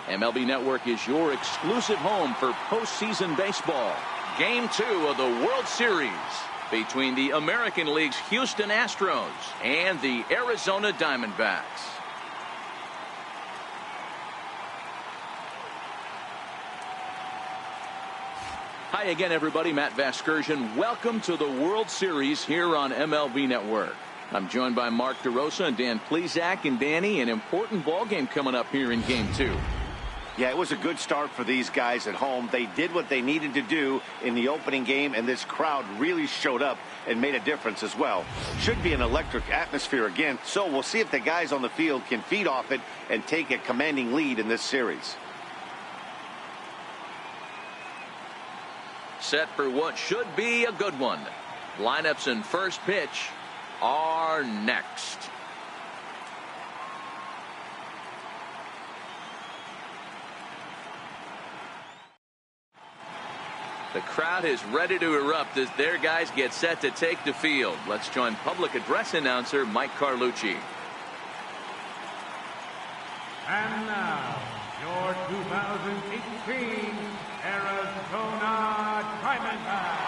MLB Network is your exclusive home for postseason baseball. Game 2 of the World Series between the American League's Houston Astros and the Arizona Diamondbacks. Hi again, everybody. Matt Vasgersian. Welcome to the World Series here on MLB Network. I'm joined by Mark DeRosa and Dan Plesac. And Danny, an important ball game coming up here in Game 2. Yeah, it was a good start for these guys at home. They did what they needed to do in the opening game, and this crowd really showed up and made a difference as well. Should be an electric atmosphere again, so we'll see if the guys on the field can feed off it and take a commanding lead in this series. Set for what should be a good one. Lineups and first pitch are next. The crowd is ready to erupt as their guys get set to take the field. Let's join public address announcer Mike Carlucci. And now, your 2018 Arizona Diamondbacks.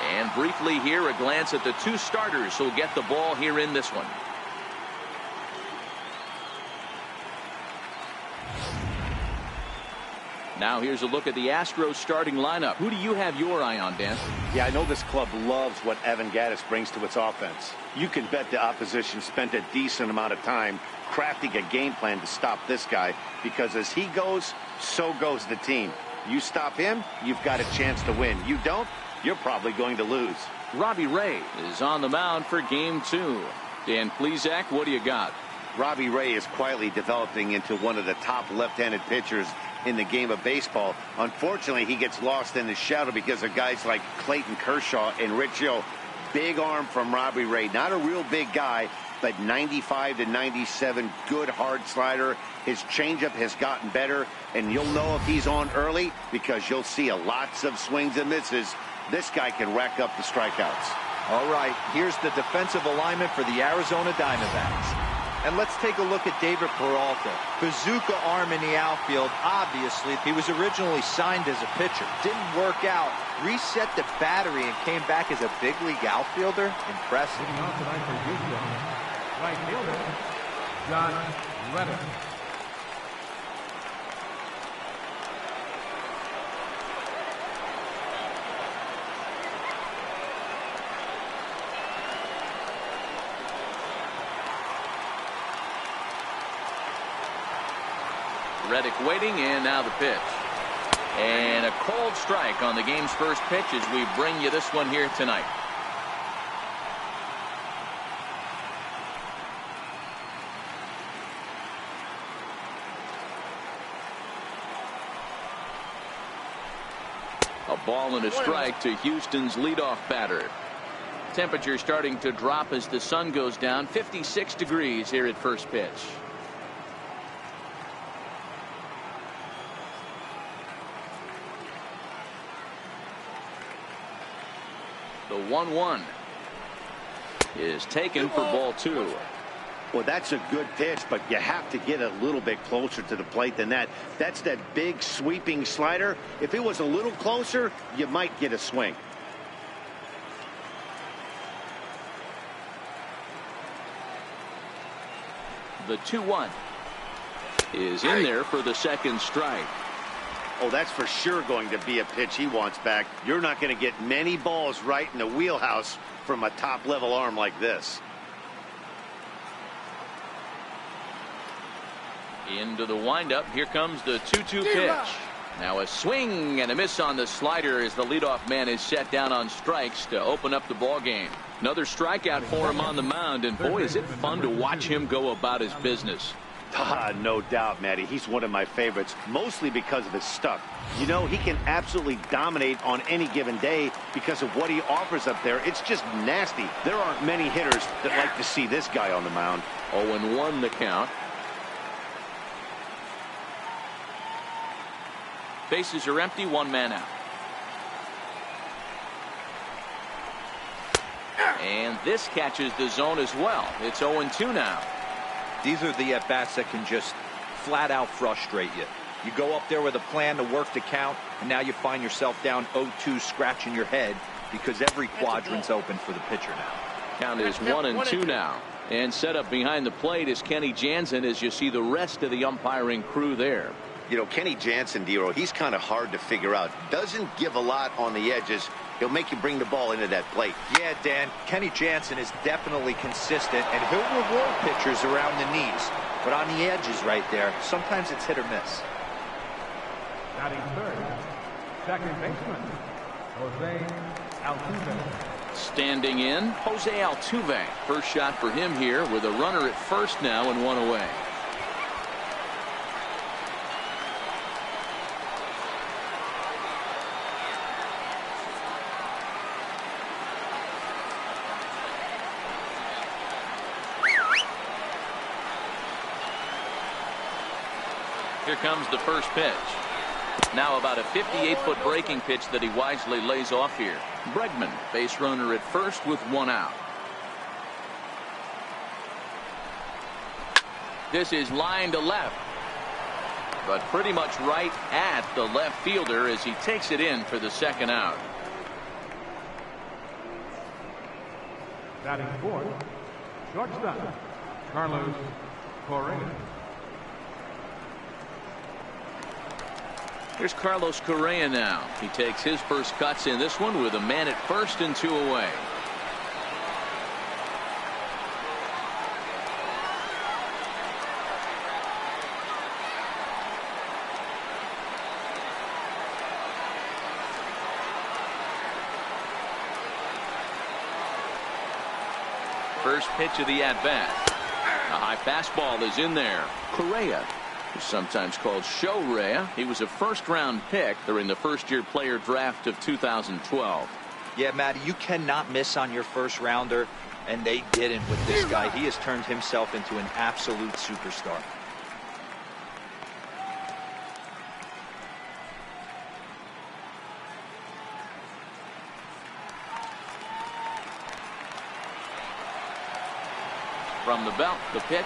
And briefly here, a glance at the two starters who'll get the ball here in this one. Now here's a look at the Astros starting lineup. Who do you have your eye on, Dan? Yeah, I know this club loves what Evan Gattis brings to its offense. You can bet the opposition spent a decent amount of time crafting a game plan to stop this guy, because as he goes, so goes the team. You stop him, you've got a chance to win. You don't, you're probably going to lose. Robbie Ray is on the mound for Game 2. Dan Plesac, what do you got? Robbie Ray is quietly developing into one of the top left-handed pitchers in the game of baseball. Unfortunately, he gets lost in the shadow because of guys like Clayton Kershaw and Rich Hill. Big arm from Robbie Ray. Not a real big guy, but 95 to 97, good hard slider. His changeup has gotten better, and you'll know if he's on early because you'll see lots of swings and misses. This guy can rack up the strikeouts. All right, here's the defensive alignment for the Arizona Diamondbacks. And let's take a look at David Peralta. Bazooka arm in the outfield. Obviously, he was originally signed as a pitcher. Didn't work out. Reset the battery and came back as a big league outfielder. Impressive. Leading off tonight for Houston, right fielder, John Reddick. Reddick waiting, and now the pitch. And a cold strike on the game's first pitch as we bring you this one here tonight. A ball and a strike to Houston's leadoff batter. Temperature starting to drop as the sun goes down. 56 degrees here at first pitch. The 1-1 is taken for ball 2. Well, that's a good pitch, but you have to get a little bit closer to the plate than that. That's that big sweeping slider. If it was a little closer, you might get a swing. The 2-1 is in there for the second strike. Oh, that's for sure going to be a pitch he wants back. You're not going to get many balls right in the wheelhouse from a top-level arm like this. Into the windup. Here comes the 2-2 pitch. Now a swing and a miss on the slider as the leadoff man is set down on strikes to open up the ball game. Another strikeout for him on the mound, and boy, is it fun to watch him go about his business. No doubt, Matty. He's one of my favorites, mostly because of his stuff. You know, he can absolutely dominate on any given day because of what he offers up there. It's just nasty. There aren't many hitters that like to see this guy on the mound. 0-1 the count. Bases are empty, one man out. And this catches the zone as well. It's 0-2 now. These are the at-bats that can just flat out frustrate you. You go up there with a plan to work the count, and now you find yourself down 0-2, scratching your head because every quadrant's open for the pitcher now. Count is 1-2 now. And set up behind the plate is Kenny Jansen as you see the rest of the umpiring crew there. You know, Kenny Jansen, Dero, he's kind of hard to figure out. Doesn't give a lot on the edges. He'll make you bring the ball into that plate. Yeah, Dan, Kenny Jansen is definitely consistent, and he'll reward pitchers around the knees. But on the edges right there, sometimes it's hit or miss. Batting third, second baseman, Jose Altuve. Standing in, Jose Altuve. First shot for him here with a runner at first now and one away. Here comes the first pitch. Now about a 58-foot breaking pitch that he wisely lays off here. Bregman, base runner at first with one out. This is line to left, but pretty much right at the left fielder as he takes it in for the second out. Batting fourth, shortstop, Carlos Correa. Here's Carlos Correa now. He takes his first cuts in this one with a man at first and two away. First pitch of the at-bat. A high fastball is in there. Correa, who's sometimes called Show-Rea. He was a first-round pick during the first-year player draft of 2012. Yeah, Matty, you cannot miss on your first rounder, and they didn't with this guy. He has turned himself into an absolute superstar. From the belt, the pitch.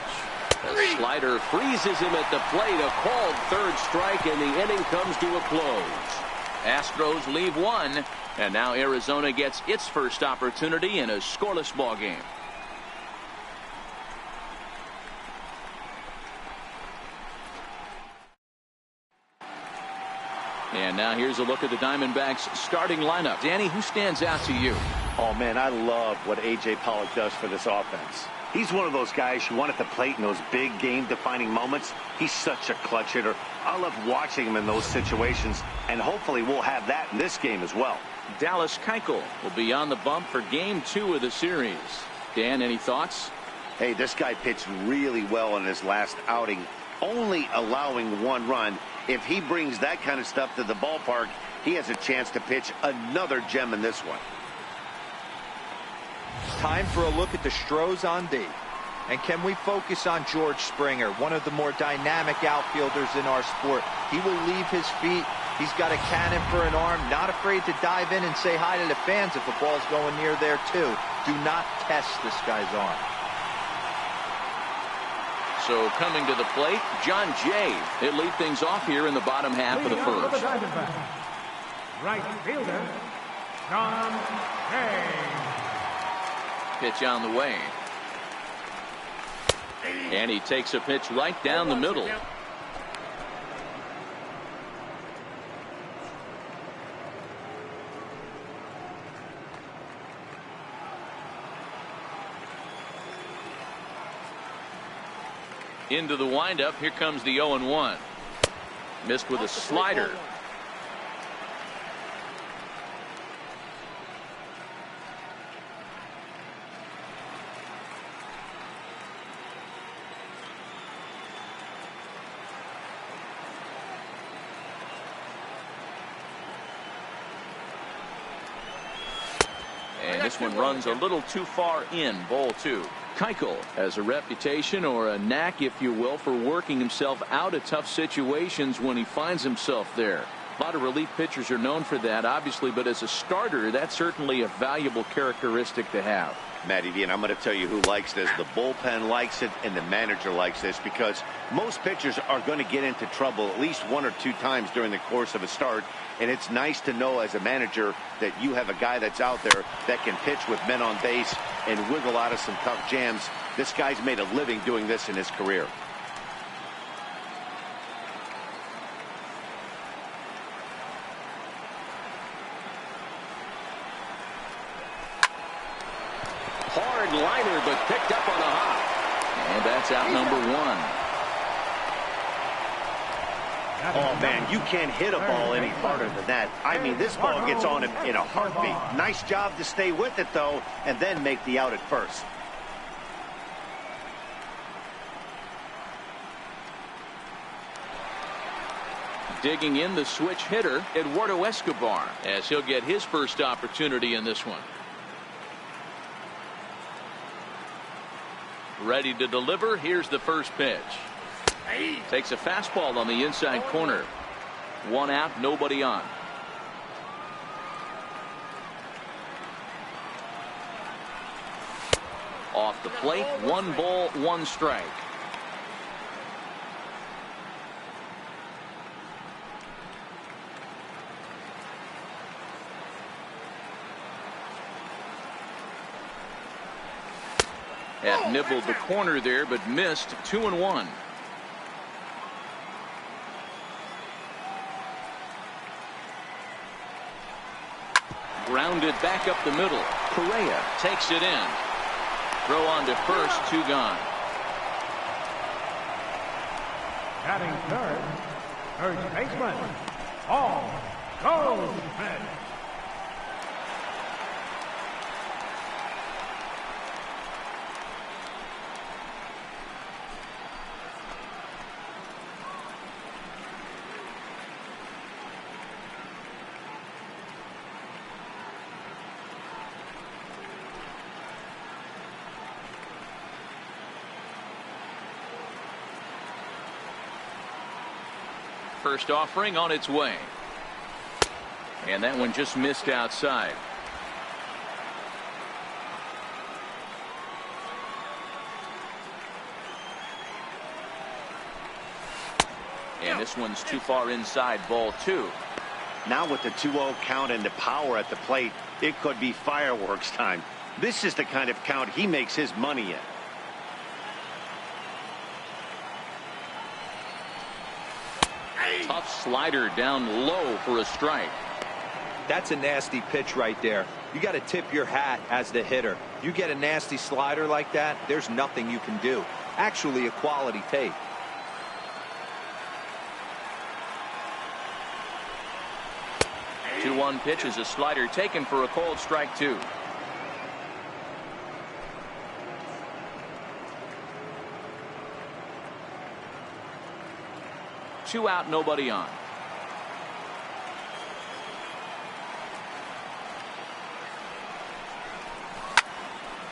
The slider freezes him at the plate. A called third strike, and the inning comes to a close. Astros leave one, and now Arizona gets its first opportunity in a scoreless ball game. And now here's a look at the Diamondbacks starting lineup. Danny, who stands out to you? Oh, man, I love what A.J. Pollock does for this offense. He's one of those guys who want at the plate in those big game-defining moments. He's such a clutch hitter. I love watching him in those situations, and hopefully we'll have that in this game as well. Dallas Keuchel will be on the bump for Game 2 of the series. Dan, any thoughts? Hey, this guy pitched really well in his last outing, only allowing one run. If he brings that kind of stuff to the ballpark, he has a chance to pitch another gem in this one. Time for a look at the Stros on D. And can we focus on George Springer, one of the more dynamic outfielders in our sport? He will leave his feet. He's got a cannon for an arm, not afraid to dive in and say hi to the fans if a ball's going near there too. Do not test this guy's arm. So coming to the plate, John Jay. He'll lead things off here in the bottom half of the first. Right fielder, John Jay. Pitch on the way. And he takes a pitch right down the middle. Into the windup. Here comes the 0-1. Missed with a slider. And this one runs a little too far in. Ball 2. Keuchel has a reputation, or a knack if you will, for working himself out of tough situations when he finds himself there. A lot of relief pitchers are known for that, obviously, but as a starter, that's certainly a valuable characteristic to have. Matty V, and I'm going to tell you who likes this. The bullpen likes it, and the manager likes this, because most pitchers are going to get into trouble at least 1 or 2 times during the course of a start, and it's nice to know as a manager that you have a guy that's out there that can pitch with men on base and wiggle out of some tough jams. This guy's made a living doing this in his career. Hard liner, but picked up on a hop. And that's out number 1. Oh, man, you can't hit a ball any harder than that. I mean, this ball gets on him in a heartbeat. Nice job to stay with it, though, and then make the out at first. Digging in, the switch hitter, Eduardo Escobar, as he'll get his first opportunity in this one. Ready to deliver. Here's the first pitch. Takes a fastball on the inside corner. 1 out, nobody on. Off the plate, 1 ball, 1 strike. Had nibbled the corner there, but missed. 2-1. Grounded back up the middle. Correa takes it in. Throw on to first, 2 gone. Batting third, first baseman, Paul Goldschmidt. First offering on its way. And that one just missed outside. And this one's too far inside, ball 2. Now with the 2-0 count and the power at the plate, it could be fireworks time. This is the kind of count he makes his money in. Tough slider down low for a strike. That's a nasty pitch right there. You got to tip your hat as the hitter. You get a nasty slider like that, there's nothing you can do. Actually, a quality take. Hey. 2-1 pitch is a slider taken for a called strike 2. Two out, nobody on.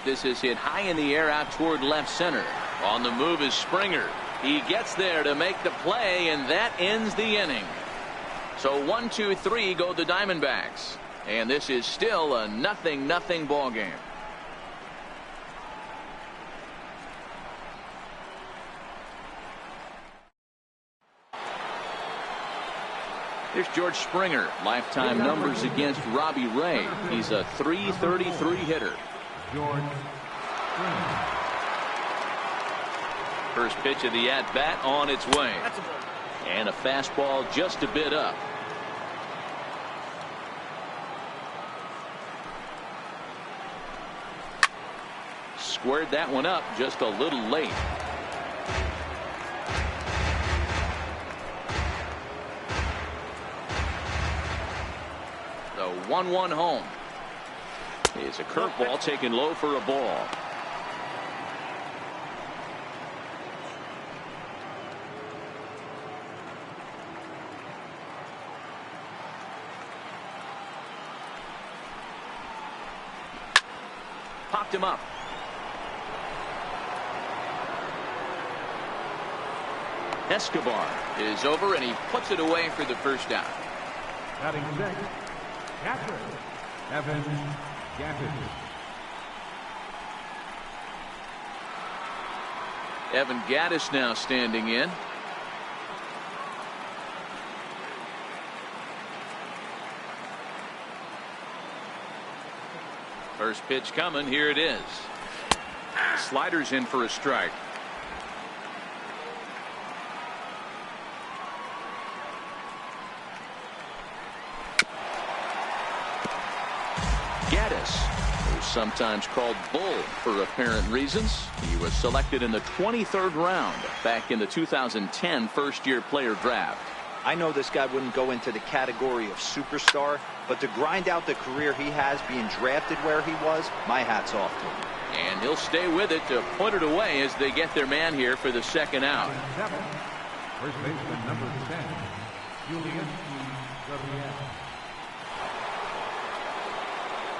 This is hit high in the air out toward left center. On the move is Springer. He gets there to make the play, and that ends the inning. So 1-2-3 go the Diamondbacks, and this is still a 0-0 ball game. Here's George Springer. Lifetime numbers against Robbie Ray. He's a .333 hitter. George Springer. First pitch of the at-bat on its way. And a fastball just a bit up. Squared that one up just a little late. The 1-1 home. It's a curveball taken low for a ball. Popped him up. Escobar is over, and he puts it away for the first out. Batting sixth, catcher, Evan Gaddis. Evan Gaddis now standing in. First pitch coming. Here it is. Sliders in for a strike. Gaddis, who's sometimes called Bull for apparent reasons. He was selected in the 23rd round back in the 2010 first-year player draft. I know this guy wouldn't go into the category of superstar, but to grind out the career he has being drafted where he was, my hat's off to him. And he'll stay with it to put it away as they get their man here for the second out. First baseman number 10, Julian Gurriel.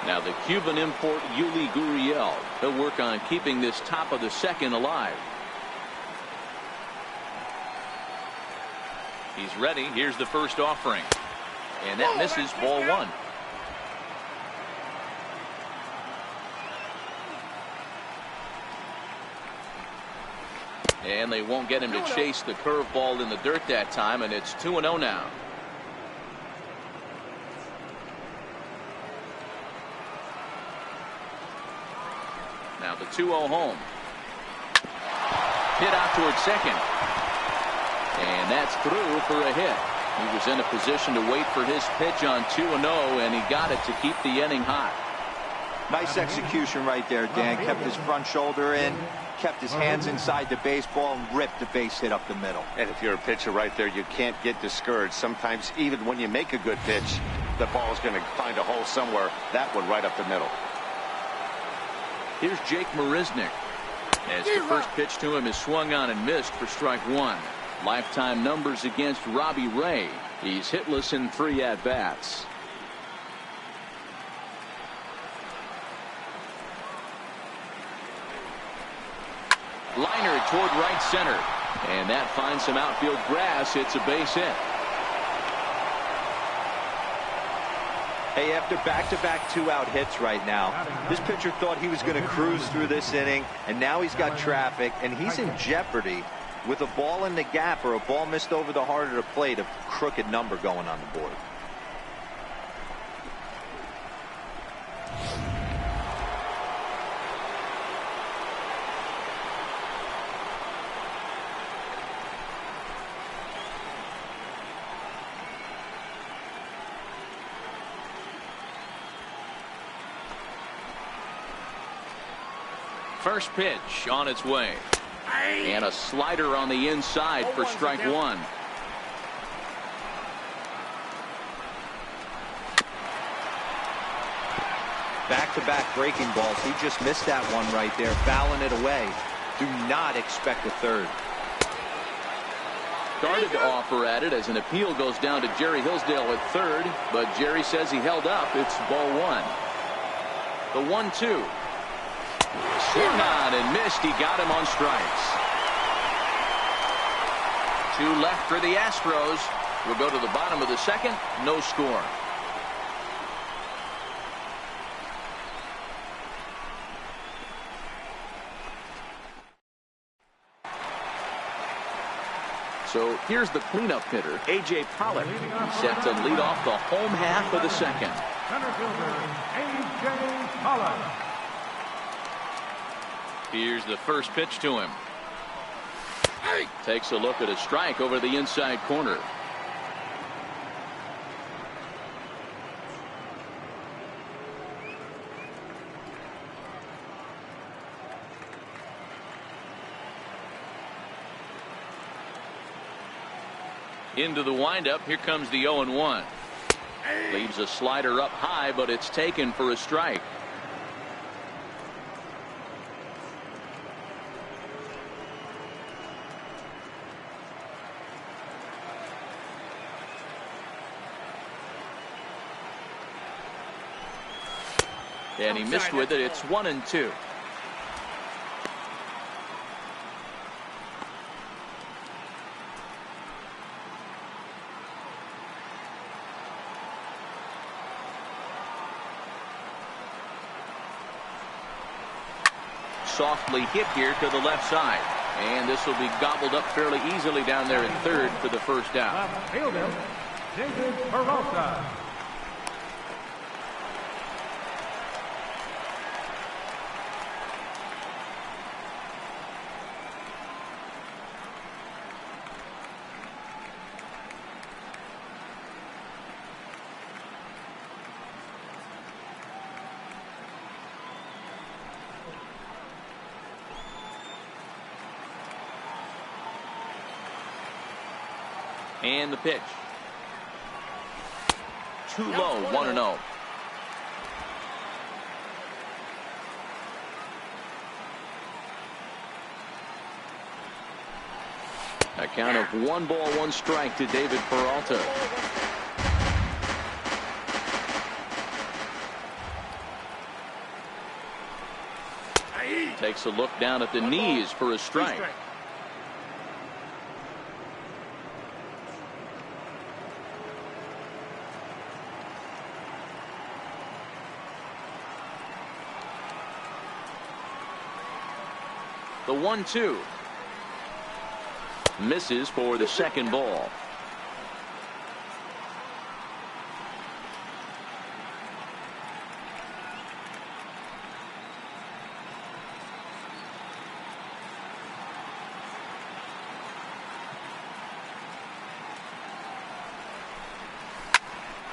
Now the Cuban import Yuli Gurriel. He'll work on keeping this top of the second alive. He's ready. Here's the first offering. And that misses, ball one. And they won't get him to chase the curveball in the dirt that time, and it's 2-0 now. Now the 2-0 home. Hit out towards second. And that's through for a hit. He was in a position to wait for his pitch on 2-0, and he got it to keep the inning hot. Nice execution right there, Dan. Kept his front shoulder in, kept his hands inside the baseball, and ripped the base hit up the middle. And if you're a pitcher right there, you can't get discouraged. Sometimes even when you make a good pitch, the ball is going to find a hole somewhere. That one right up the middle. Here's Jake Marisnick. As the first pitch to him is swung on and missed for strike one. Lifetime numbers against Robbie Ray. He's hitless in 3 at-bats. Liner toward right center. And that finds some outfield grass. It's a base hit. Hey, after back-to-back 2-out hits right now, this pitcher thought he was going to cruise through this inning, and now he's got traffic, and he's in jeopardy with a ball in the gap or a ball missed over the heart of the plate, a crooked number going on the board. First pitch on its way. And a slider on the inside for strike one. Back-to-back breaking balls. He just missed that one right there, fouling it away. Do not expect a third. Started to offer at it as an appeal goes down to Jerry Hillsdale at third, but Jerry says he held up. It's ball one. The 1-2. Swung on and missed. He got him on strikes. 2 left for the Astros. We'll go to the bottom of the second. No score. So here's the cleanup hitter, A.J. Pollock, set to lead off the home half of the second. Center fielder, A.J. Pollock. Here's the first pitch to him. Takes a look at a strike over the inside corner. Into the windup. Here comes the 0-1. Leaves a slider up high, but it's taken for a strike. And he missed with it. It's 1-2. softly hit here to the left side. And this will be gobbled up fairly easily down there at third for the first down. Left fielder, David Peralta. And the pitch. Too low, 1-0. A count of 1 ball, 1 strike to David Peralta. Takes a look down at the knees for a strike. The 1-2 misses for the second ball.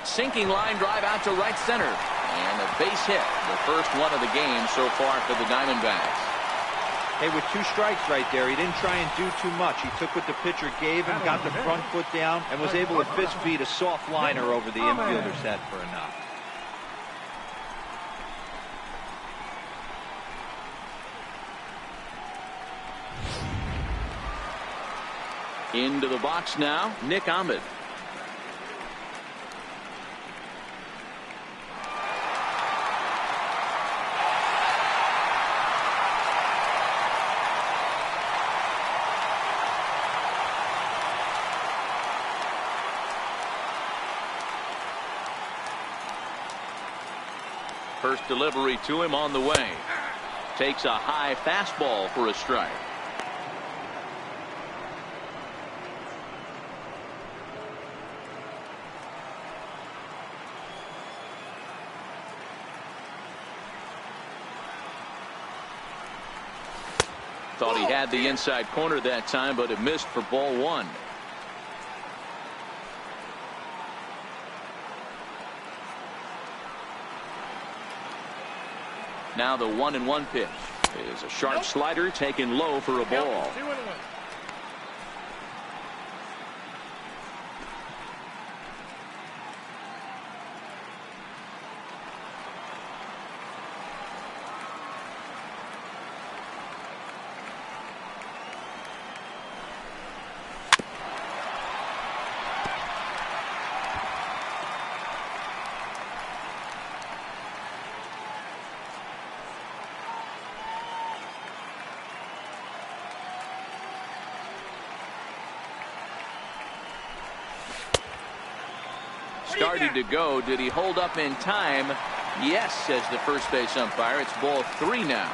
Sinking line drive out to right center, and a base hit, the first one of the game so far for the Diamondbacks. Hey, with 2 strikes right there, he didn't try and do too much. He took what the pitcher gave him, got the front foot down, and was able to fist feed a soft liner over the infielder's head for a knock. Into the box now, Nick Ahmed. First delivery to him on the way. Takes a high fastball for a strike. Thought he had the inside corner that time, but it missed for ball 1. Now the 1-1 pitch is a sharp slider taken low for a ball. Started to go. Did he hold up in time? Yes, says the first base umpire. It's ball 3 now.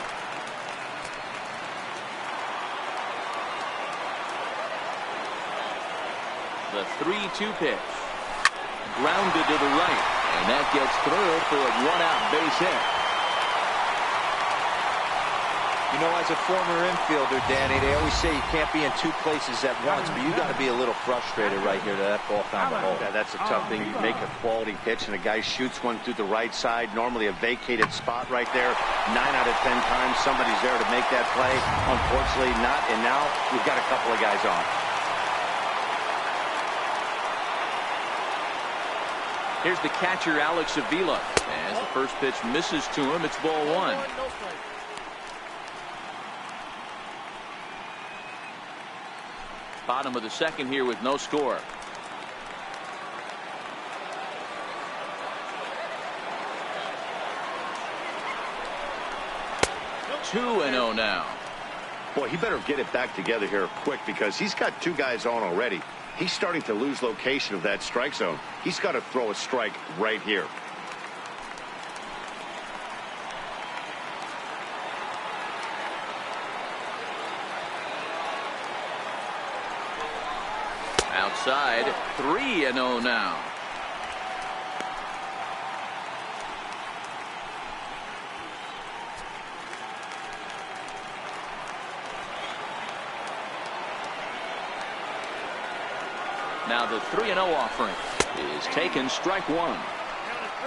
The 3-2 pitch. Grounded to the right. And that gets through for a 1-out base hit. You know, as a former infielder, Danny, they always say you can't be in 2 places at once, but you got to be a little frustrated right here that ball found the hole. Yeah, that's a tough thing. You make a quality pitch and a guy shoots one through the right side, normally a vacated spot right there. 9 out of 10 times somebody's there to make that play. Unfortunately not, and now we've got a couple of guys on. Here's the catcher, Alex Avila. As the first pitch misses to him, it's ball 1. Bottom of the second here with no score. 2-0 now. Boy, he better get it back together here quick because he's got 2 guys on already. He's starting to lose location of that strike zone. He's got to throw a strike right here. outside. 3-0 now. Now the 3-0 offering is taken. Strike one.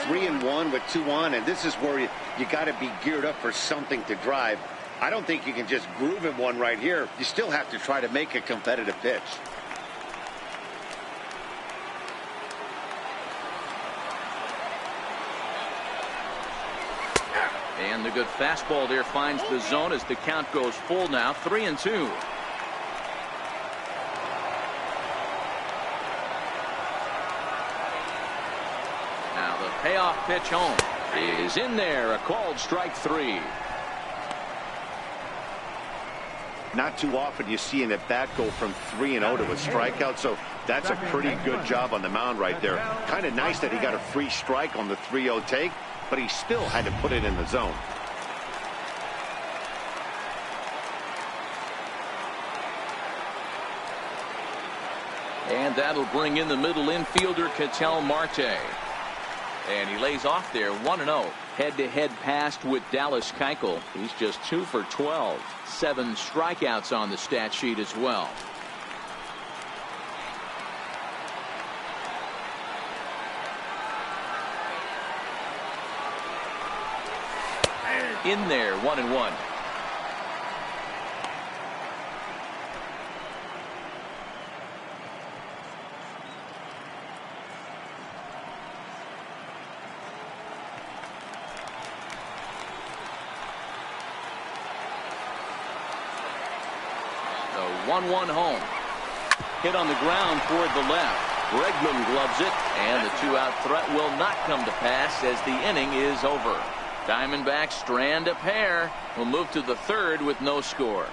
3-1 with 2 on, and this is where you got to be geared up for something to drive. I don't think you can just groove him one right here. You still have to try to make a competitive pitch. And the good fastball there finds the zone as the count goes full now. 3-2. Now the payoff pitch home is in there. A called strike 3. Not too often you see an at-bat go from 3-0 to a strikeout, so that's a pretty good job on the mound right there. Kind of nice that he got a free strike on the 3-0 take, but he still had to put it in the zone. And that'll bring in the middle infielder, Ketel Marte. And he lays off there. 1-0. Head-to-head passed with Dallas Keuchel. He's just 2 for 12. 7 strikeouts on the stat sheet as well. In there. 1-1. The 1-1 home. Hit on the ground toward the left. Bregman gloves it, and the 2-out threat will not come to pass as the inning is over. Diamondbacks strand a pair. Will move to the 3rd with no score.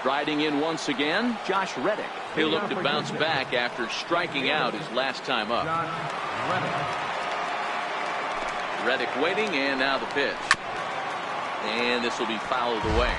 Striding in once again, Josh Reddick. He'll look to bounce back after striking out his last time up. Reddick waiting, and now the pitch. And this will be fouled away.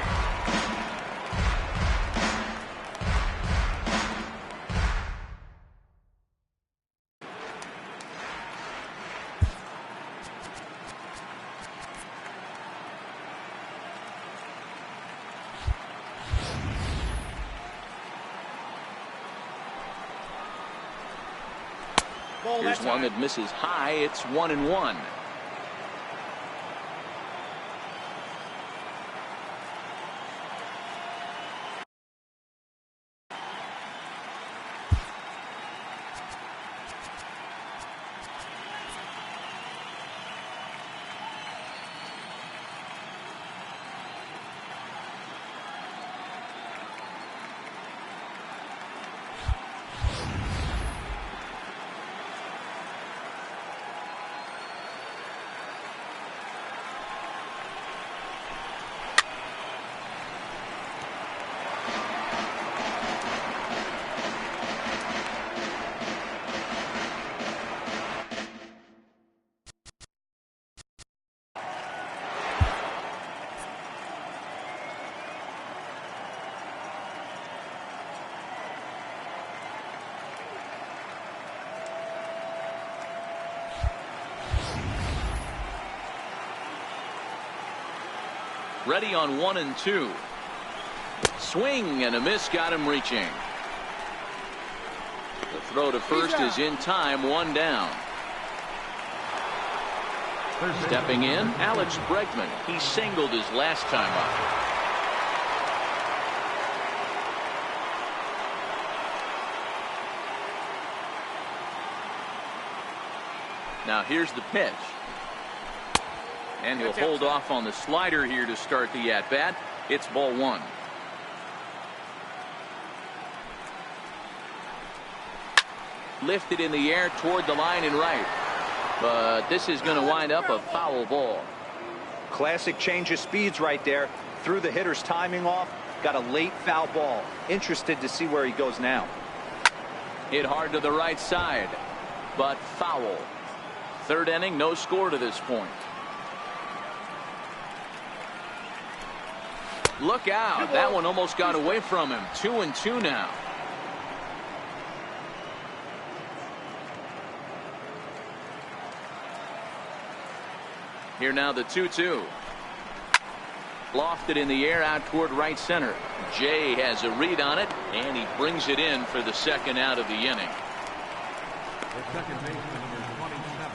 Here's one that misses high. It's 1-1. Ready on 1-2. Swing and a miss got him reaching. The throw to first is in time. 1 down. Stepping in, Alex Bregman. He singled his last time up. Now here's the pitch. And he'll hold off on the slider here to start the at-bat. It's ball 1. Lifted in the air toward the line and right. But this is going to wind up a foul ball. Classic change of speeds right there. Threw the hitter's timing off. Got a late foul ball. Interested to see where he goes now. Hit hard to the right side, but foul. 3rd inning, no score to this point. Look out. That one almost got away from him. 2-2 now. Here now the 2-2. Lofted in the air out toward right center. Jay has a read on it, and he brings it in for the second out of the inning. The second baseman is 27,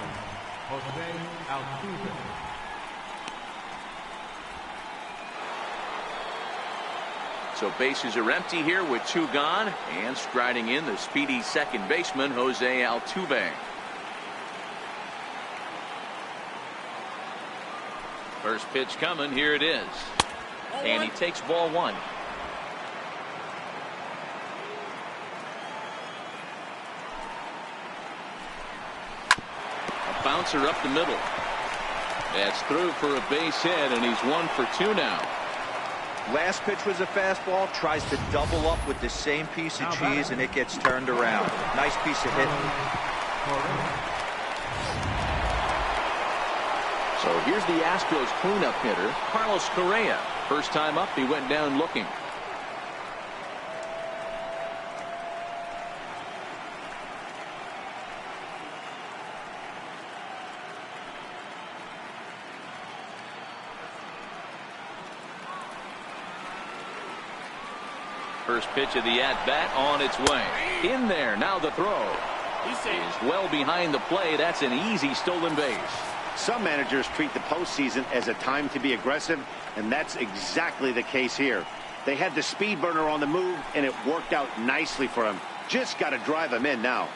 Jose Altuve. So bases are empty here with 2 gone, and striding in the speedy second baseman Jose Altuve. First pitch coming. Here it is, and he takes ball 1. A bouncer up the middle. That's through for a base hit, and he's 1 for 2 now. Last pitch was a fastball. Tries to double up with the same piece of cheese, and it gets turned around. Nice piece of hitting. So here's the Astros cleanup hitter, Carlos Correa. First time up, he went down looking. First pitch of the at-bat on its way. In there, now the throw. Is well behind the play. That's an easy stolen base. Some managers treat the postseason as a time to be aggressive, and that's exactly the case here. They had the speed burner on the move, and it worked out nicely for him. Just got to drive him in now.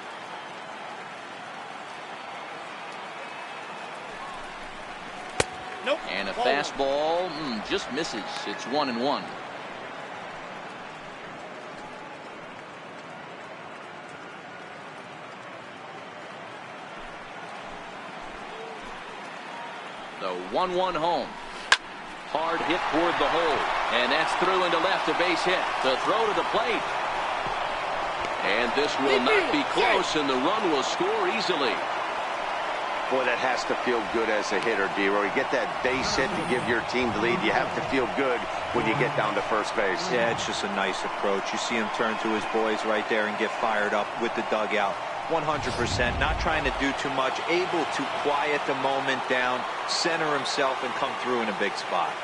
Nope. And a fastball just misses. It's 1-1. The 1-1 home. Hard hit toward the hole, and that's through into left. A base hit. The throw to the plate, and this will not be close, and the run will score easily. Boy, that has to feel good as a hitter, D-Roy. You get that base hit to give your team the lead. You have to feel good when you get down to first base. Yeah, it's just a nice approach. You see him turn to his boys right there and get fired up with the dugout. 100%, not trying to do too much, able to quiet the moment down, center himself, and come through in a big spot.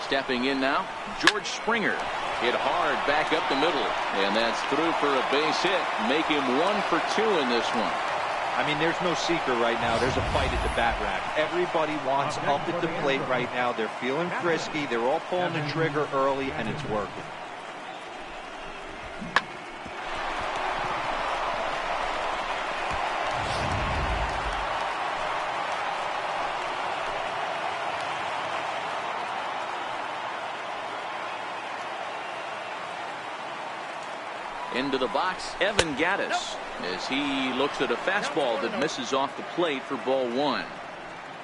Stepping in now, George Springer. Hit hard back up the middle, and that's through for a base hit. Make him 1 for 2 in this one. I mean, there's no secret right now. There's a fight at the bat rack. Everybody wants up at the plate right now. They're feeling frisky. They're all pulling the trigger early, and it's working. Into the box, Evan Gattis, as he looks at a fastball that misses off the plate for ball 1.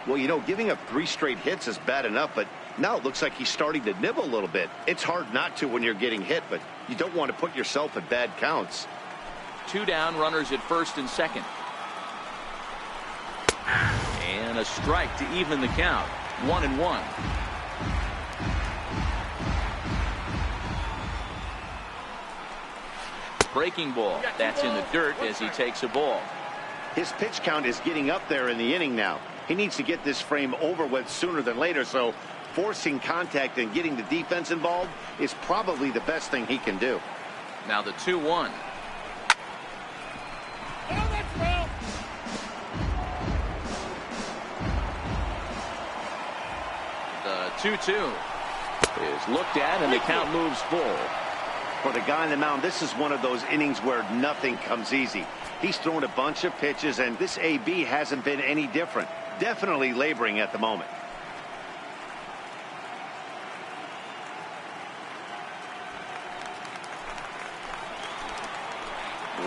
Well, you know, giving up 3 straight hits is bad enough, but now it looks like he's starting to nibble a little bit. It's hard not to when you're getting hit, but you don't want to put yourself at bad counts. 2 down, runners at first and second. And a strike to even the count. 1-1. Breaking ball. That's in the dirt as he takes a ball. His pitch count is getting up there in the inning now. He needs to get this frame over with sooner than later, so forcing contact and getting the defense involved is probably the best thing he can do. Now the 2-1. The 2-2 is looked at, and the count moves full. For the guy on the mound, this is one of those innings where nothing comes easy. He's thrown a bunch of pitches, and this AB hasn't been any different. Definitely laboring at the moment.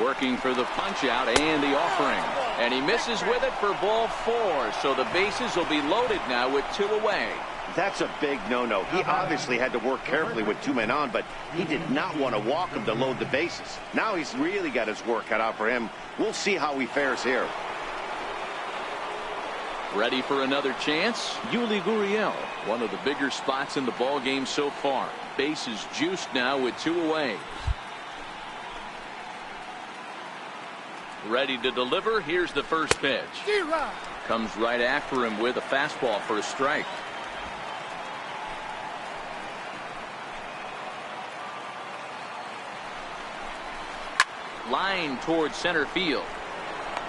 Working for the punch out and the offering, and he misses with it for ball 4. So the bases will be loaded now with 2 away. That's a big no-no. He obviously had to work carefully with 2 men on, but he did not want to walk him to load the bases. Now he's really got his work cut out for him. We'll see how he fares here. Ready for another chance? Yuli Gurriel, one of the bigger spots in the ball game so far. Base is juiced now with 2 away. Ready to deliver. Here's the first pitch. Comes right after him with a fastball for a strike. Line towards center field.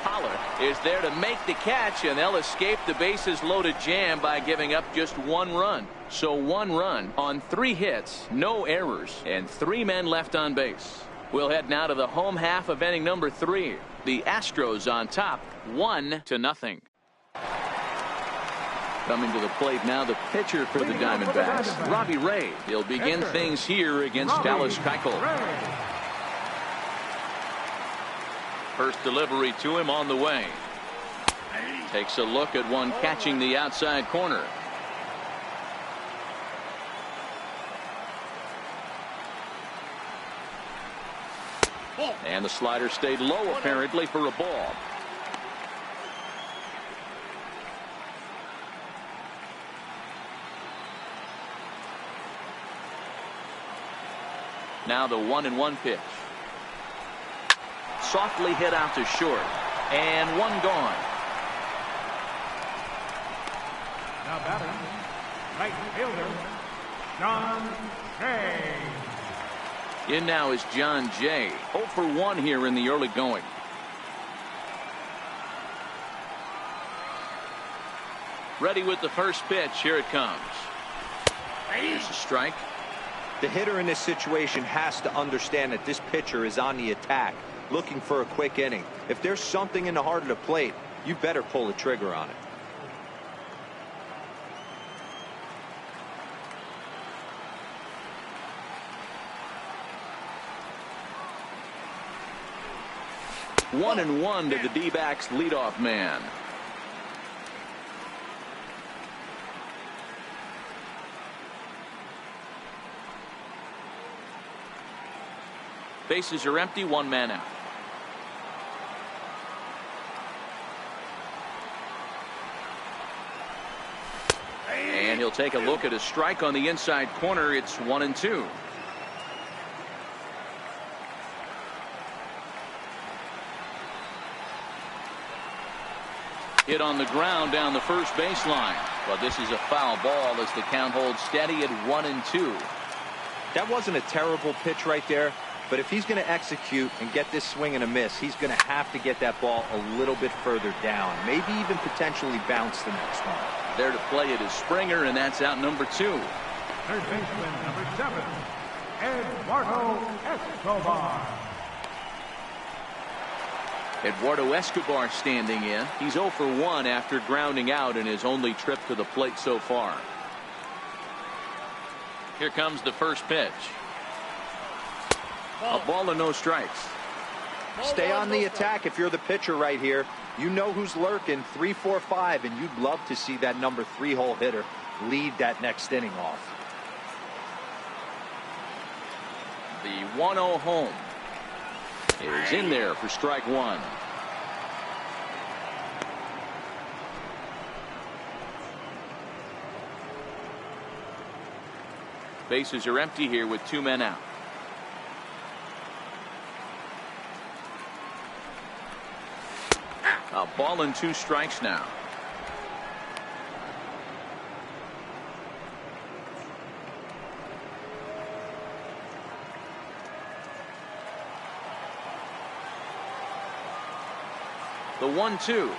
Pollock is there to make the catch, and they'll escape the bases loaded jam by giving up just 1 run. So 1 run on 3 hits, no errors, and 3 men left on base. We'll head now to the home half of inning number 3. The Astros on top, 1-0. Coming to the plate now, the pitcher for the Diamondbacks, Robbie Ray. He'll begin things here against Dallas Keuchel. First delivery to him on the way. Takes a look at one catching the outside corner. And the slider stayed low apparently for a ball. Now the 1-1 pitch. Softly hit out to short, and 1 gone. Now batting, right fielder, John Jay. In now is John Jay. 0 for 1 here in the early going. Ready with the first pitch. Here it comes. Here's a strike. The hitter in this situation has to understand that this pitcher is on the attack, looking for a quick inning. If there's something in the heart of the plate, you better pull the trigger on it. One and one to the D-backs leadoff man. Bases are empty, 1 man out. And he'll take a look at a strike on the inside corner. It's 1-2. Hit on the ground down the first baseline. But this is a foul ball as the count holds steady at 1-2. That wasn't a terrible pitch right there, but if he's going to execute and get this swing and a miss, he's going to have to get that ball a little bit further down, maybe even potentially bounce the next one. There to play it is Springer, and that's out number 2. Third baseman, number 7, Eduardo Escobar. Eduardo Escobar standing in. He's 0 for 1 after grounding out in his only trip to the plate so far. Here comes the first pitch. A ball and no strikes. Stay on the attack if you're the pitcher right here. You know who's lurking, 3, 4, 5, and you'd love to see that number 3-hole hitter lead that next inning off. The 1-0 home is in there for strike 1. Bases are empty here with 2 men out. A ball and 2 strikes now. The 1-2.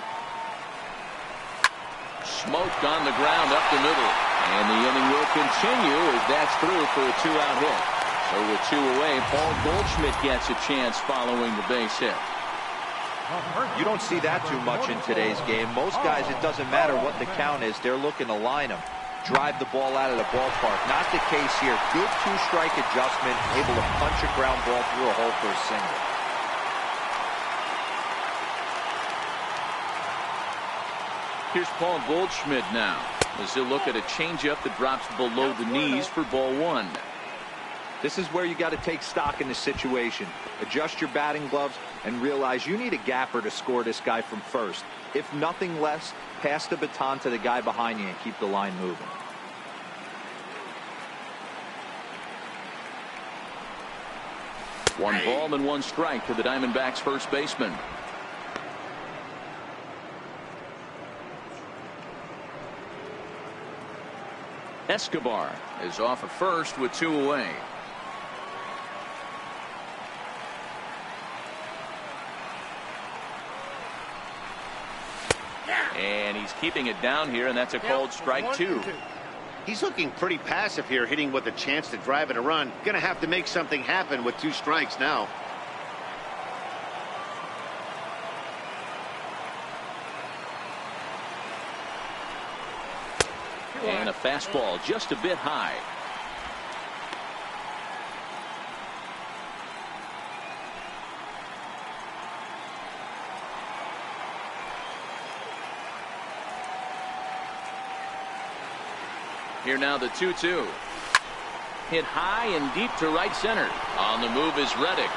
Smoked on the ground up the middle. And the inning will continue as that's through for a 2-out hit. So with 2 away, Paul Goldschmidt gets a chance following the base hit. You don't see that too much in today's game. Most guys, it doesn't matter what the count is. They're looking to line them, drive the ball out of the ballpark. Not the case here. Good 2-strike adjustment, able to punch a ground ball through a hole for a single. Here's Paul Goldschmidt now as he'll look at a changeup that drops below the knees for ball 1. This is where you got to take stock in the situation. Adjust your batting gloves and realize you need a gapper to score this guy from first. If nothing less, pass the baton to the guy behind you and keep the line moving. One ball and one strike to the Diamondbacks first baseman. Escobar is off at first with 2 away. And he's keeping it down here, and that's a called strike 2. He's looking pretty passive here, hitting with a chance to drive in a run. Gonna have to make something happen with 2 strikes now. And a fastball just a bit high. Here now the 2-2. Hit high and deep to right center. On the move is Reddick.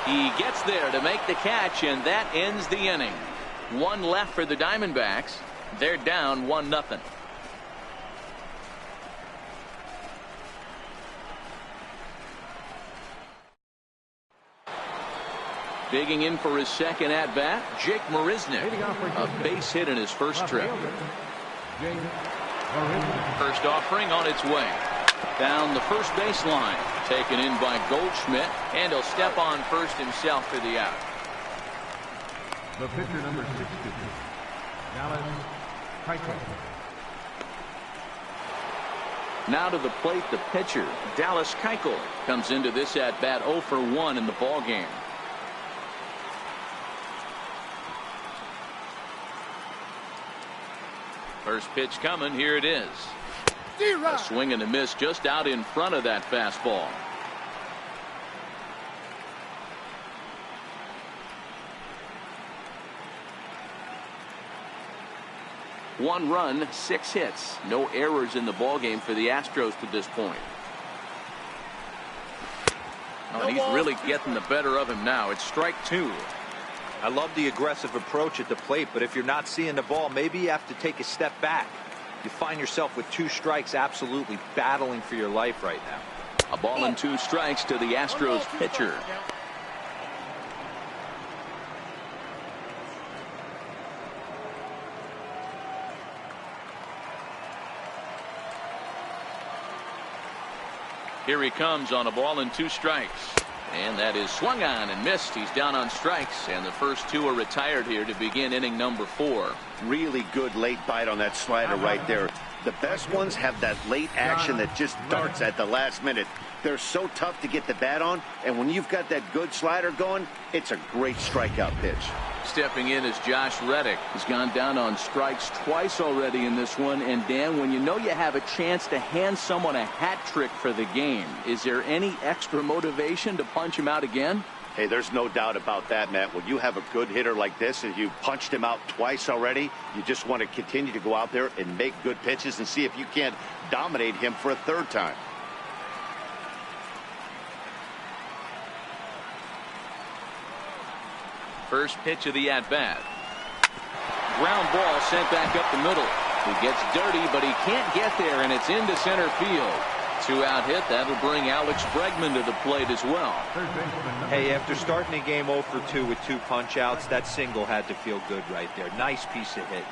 He gets there to make the catch, and that ends the inning. 1 left for the Diamondbacks. They're down 1-0. Digging in for his second at-bat, Jake Marisnick. A base hit in his first trip. First offering on its way. Down the first baseline. Taken in by Goldschmidt. And he'll step on first himself for the out. The pitcher number 60, Dallas Keuchel. Now to the plate, the pitcher, Dallas Keuchel, comes into this at-bat 0 for 1 in the ballgame. First pitch coming. Here it is. A swing and a miss just out in front of that fastball. One run, 6 hits. No errors in the ballgame for the Astros to this point. Oh, and he's really getting the better of him now. It's strike 2. I love the aggressive approach at the plate, but if you're not seeing the ball, maybe you have to take a step back. You find yourself with 2 strikes, absolutely battling for your life right now. A ball and 2 strikes to the Astros pitcher. Here he comes on a ball and 2 strikes. And that is swung on and missed. He's down on strikes, and the first 2 are retired here to begin inning number 4. Really good late bite on that slider right there. The best ones have that late action that just darts at the last minute. They're so tough to get the bat on, and when you've got that good slider going, it's a great strikeout pitch. Stepping in is Josh Reddick. He's gone down on strikes twice already in this one. And Dan, when you know you have a chance to hand someone a hat trick for the game, is there any extra motivation to punch him out again? Hey, there's no doubt about that, Matt. When you have a good hitter like this and you punched him out twice already, you just want to continue to go out there and make good pitches and see if you can't dominate him for a 3rd time. First pitch of the at-bat. Ground ball sent back up the middle. He gets dirty, but he can't get there, and it's into center field. 2-out hit. That'll bring Alex Bregman to the plate as well. Hey, after starting the game 0 for 2 with 2 punch-outs, that single had to feel good right there. Nice piece of hit.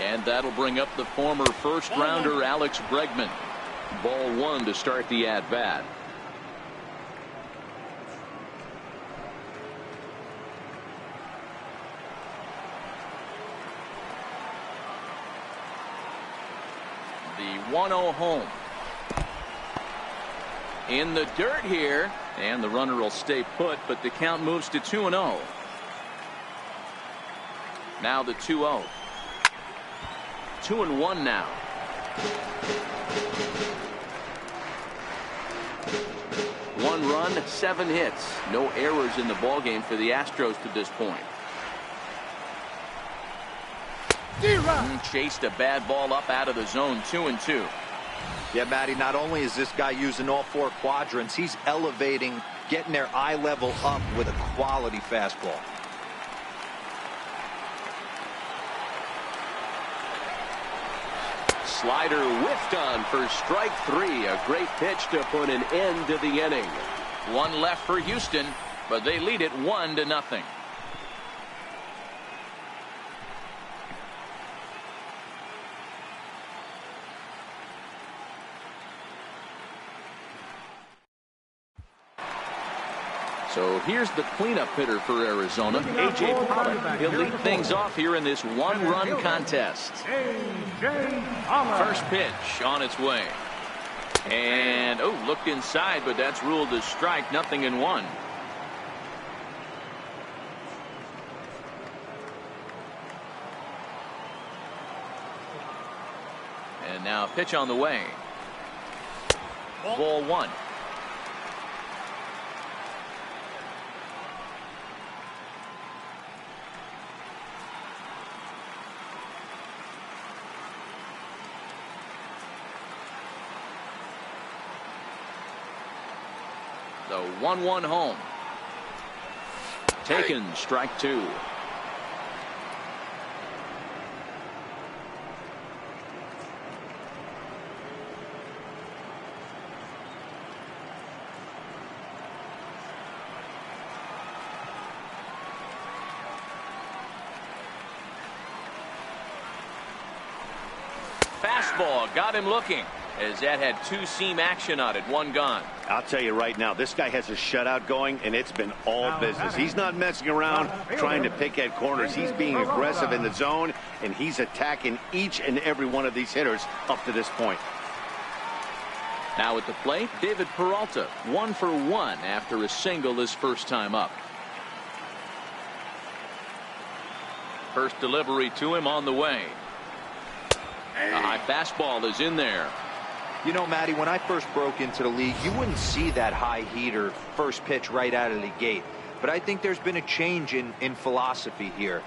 And that'll bring up the former first-rounder Alex Bregman. Ball 1 to start the at-bat. The 1-0 home. In the dirt here, and the runner will stay put, but the count moves to 2-0. Now the 2-0. 2-1 now. One run, 7 hits. No errors in the ballgame for the Astros to this point. Chased a bad ball up out of the zone, 2-2. Yeah, Matty, not only is this guy using all four quadrants, he's elevating, getting their eye level up with a quality fastball. Slider whiffed on for strike 3. A great pitch to put an end to the inning. One left for Houston, but they lead it 1-0. So here's the cleanup hitter for Arizona, A.J. Pollock. He'll lead things off here in this one-run contest. First pitch on its way. And, looked inside, but that's ruled as strike, 0-1. And now pitch on the way. Ball 1. The 1-1 home. Taken, strike 2. Fastball got him looking, as that had two-seam action on it, one gone. I'll tell you right now, this guy has a shutout going, and it's been all business. He's not messing around trying to pick at corners. He's being aggressive in the zone, and he's attacking each and every one of these hitters up to this point. Now at the plate, David Peralta, 1 for 1 after a single his first time up. First delivery to him on the way. A high fastball is in there. You know, Matty, when I first broke into the league, you wouldn't see that high heater first pitch right out of the gate. But I think there's been a change in philosophy here.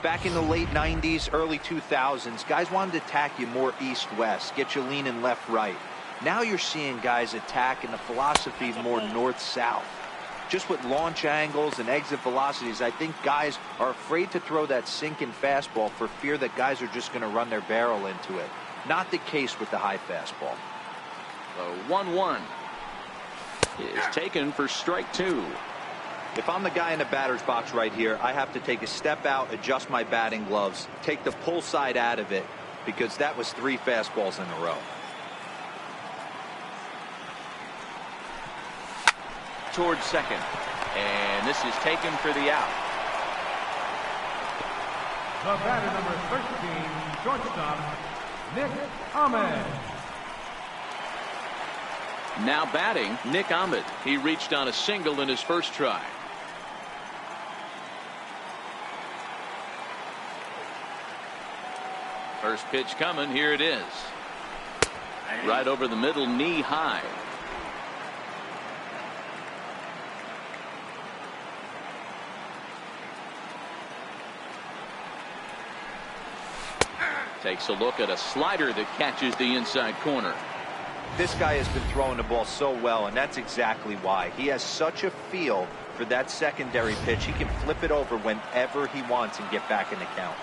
Back in the late 90s, early 2000s, guys wanted to attack you more east-west, get you leaning left-right. Now you're seeing guys attack, and the philosophy more north-south. Just with launch angles and exit velocities, I think guys are afraid to throw that sinking fastball for fear that guys are just going to run their barrel into it. Not the case with the high fastball. The 1-1 is taken for strike 2. If I'm the guy in the batter's box right here, I have to take a step out, adjust my batting gloves, take the pull side out of it, because that was 3 fastballs in a row. Towards second, and this is taken for the out. The batter, number 13, shortstop, Nick Ahmed. Now batting, Nick Ahmed. He reached on a single in his first try. First pitch coming. Here it is. Right over the middle, knee high. Takes a look at a slider that catches the inside corner. This guy has been throwing the ball so well, and that's exactly why. He has such a feel for that secondary pitch. He can flip it over whenever he wants and get back in the count.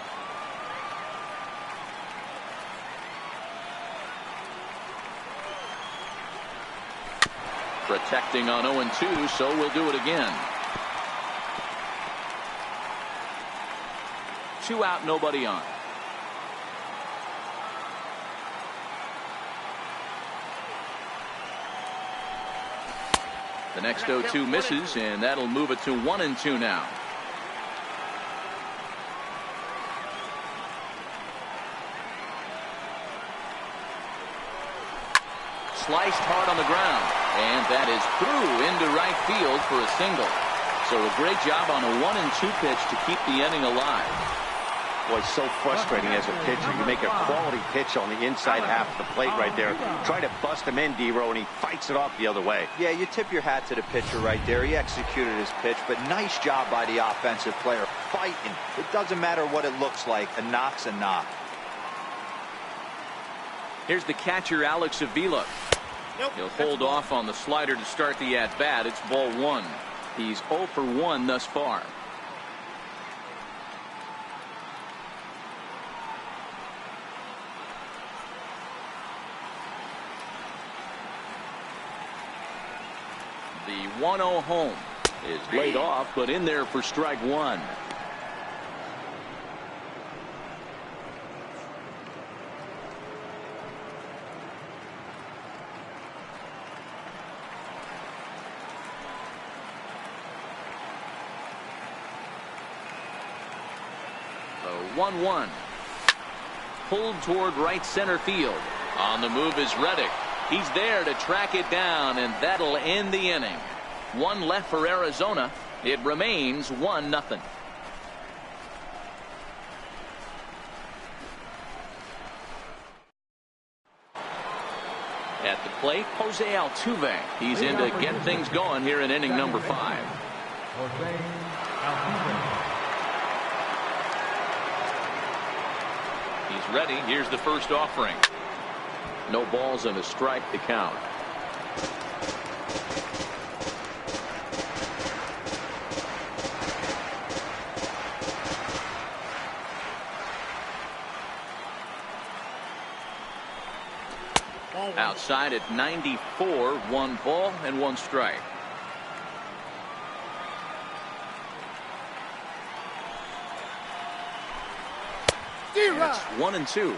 Protecting on 0-2, so we'll do it again. 2 out, nobody on. The next 0-2 misses, and that'll move it to 1-2 now. Sliced hard on the ground, and that is through into right field for a single. So a great job on a 1-2 pitch to keep the inning alive. Boy, so frustrating as a pitcher. You make a quality pitch on the inside half of the plate right there. Try to bust him in, D-Row, and he fights it off the other way. Yeah, you tip your hat to the pitcher right there. He executed his pitch, but nice job by the offensive player. fighting. It doesn't matter what it looks like. A knock's a knock. Here's the catcher, Alex Avila. Nope. He'll hold off on the slider to start the at-bat. It's ball one. He's 0 for 1 thus far. The 1-0 home is laid off, but in there for strike one. The 1-1. Pulled toward right center field. On the move is Reddick. He's there to track it down, and that'll end the inning. One left for Arizona. It remains 1-0. At the plate, Jose Altuve. He's in to get things going here in inning number 5. Jose Altuve. He's ready. Here's the first offering. No balls and a strike to count. Outside at 94, 1 ball and 1 strike. It's 1-2.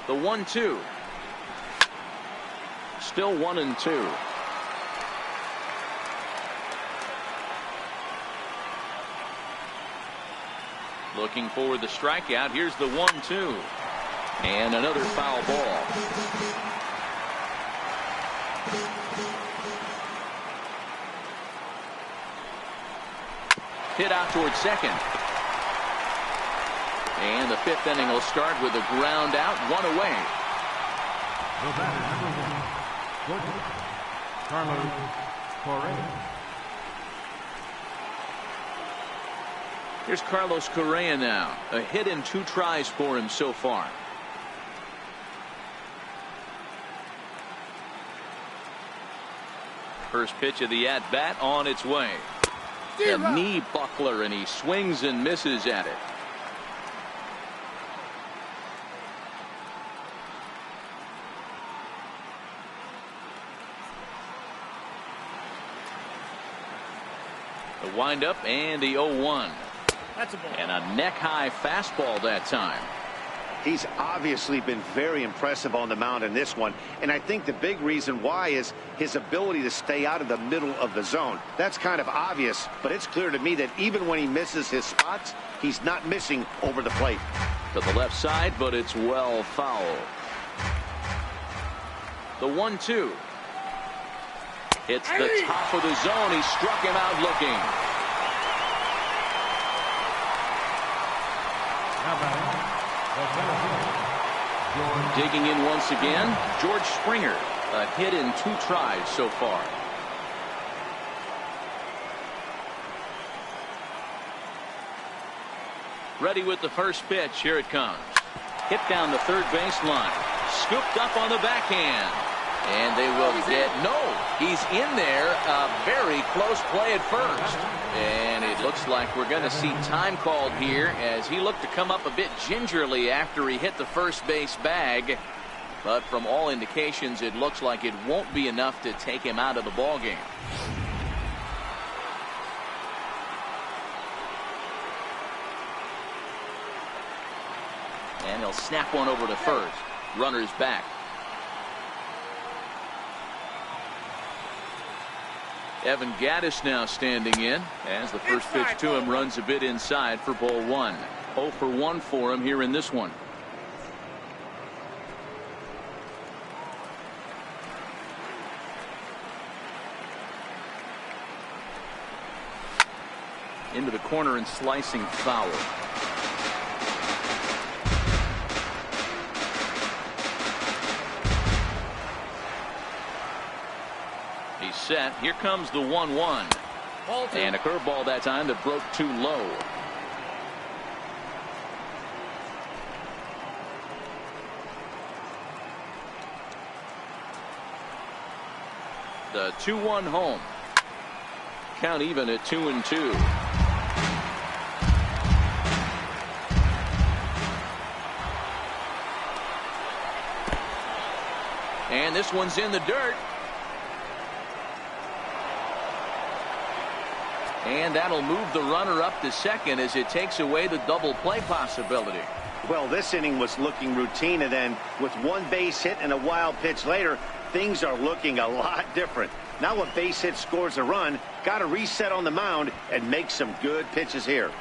The 1-2. Still 1-2. Looking for the strikeout. Here's the 1-2. And another foul ball. Hit out towards second. And the 5th inning will start with a ground out, 1 away. The batter, number 1, Georgia, Carlos Correa. Here's Carlos Correa now. A hit and 2 tries for him so far. First pitch of the at-bat on its way. A knee buckler, and he swings and misses at it. The windup and the 0-1. That's a ball. And a neck-high fastball that time. He's obviously been very impressive on the mound in this one, and I think the big reason why is his ability to stay out of the middle of the zone. That's kind of obvious, but it's clear to me that even when he misses his spots, he's not missing over the plate. To the left side, but it's well fouled. The 1-2. It's the top of the zone. He struck him out looking. Digging in once again, George Springer. A hit in 2 tries so far. Ready with the first pitch. Here it comes. Hit down the third baseline. Scooped up on the backhand. And they will get he's in there. A very close play at first. And it looks like we're going to see time called here as he looked to come up a bit gingerly after he hit the first base bag. But from all indications, it looks like it won't be enough to take him out of the ball game. And he'll snap one over to first. Runner's back. Evan Gattis now standing in as the first pitch to him runs a bit inside for ball 1. 0 for 1 for him here in this one. Into the corner and slicing foul. set. Here comes the 1-1. And a curveball that time that broke too low. The 2-1 home. Count even at 2-2. And this one's in the dirt. And that'll move the runner up to second as it takes away the double play possibility. Well, this inning was looking routine, and then with one base hit and a wild pitch later, things are looking a lot different. Now a base hit scores a run, got to reset on the mound and make some good pitches here.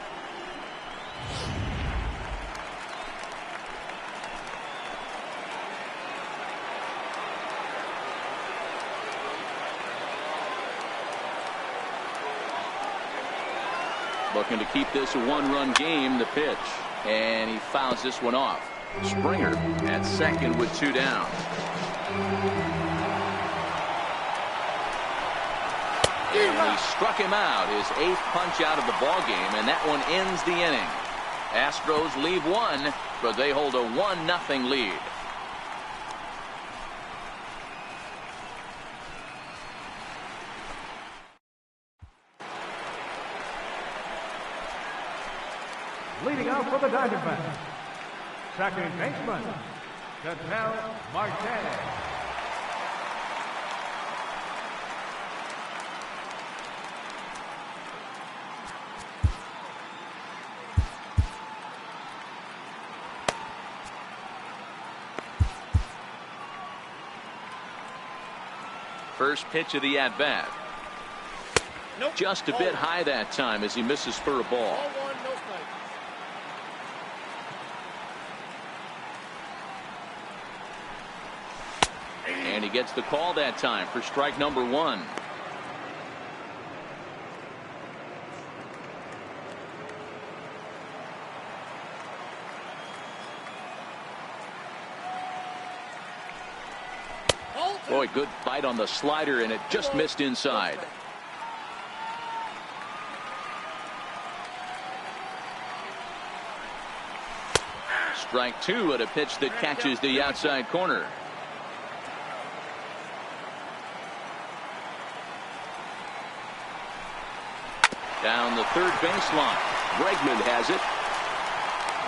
Looking to keep this a one-run game. The pitch, and he fouls this one off. Springer at second with 2 down. And he struck him out, his 8th punch out of the ball game, and that one ends the inning. Astros leave one, but they hold a 1-0 lead. Leading out for the Diamondbacks, second baseman, Martinez. First pitch of the at-bat. Nope. Just a bit high that time as he misses for a ball. And he gets the call that time for strike number 1. Boy, good bite on the slider, and it just missed inside. Strike 2 at a pitch that catches the outside corner. Down the third baseline. Bregman has it.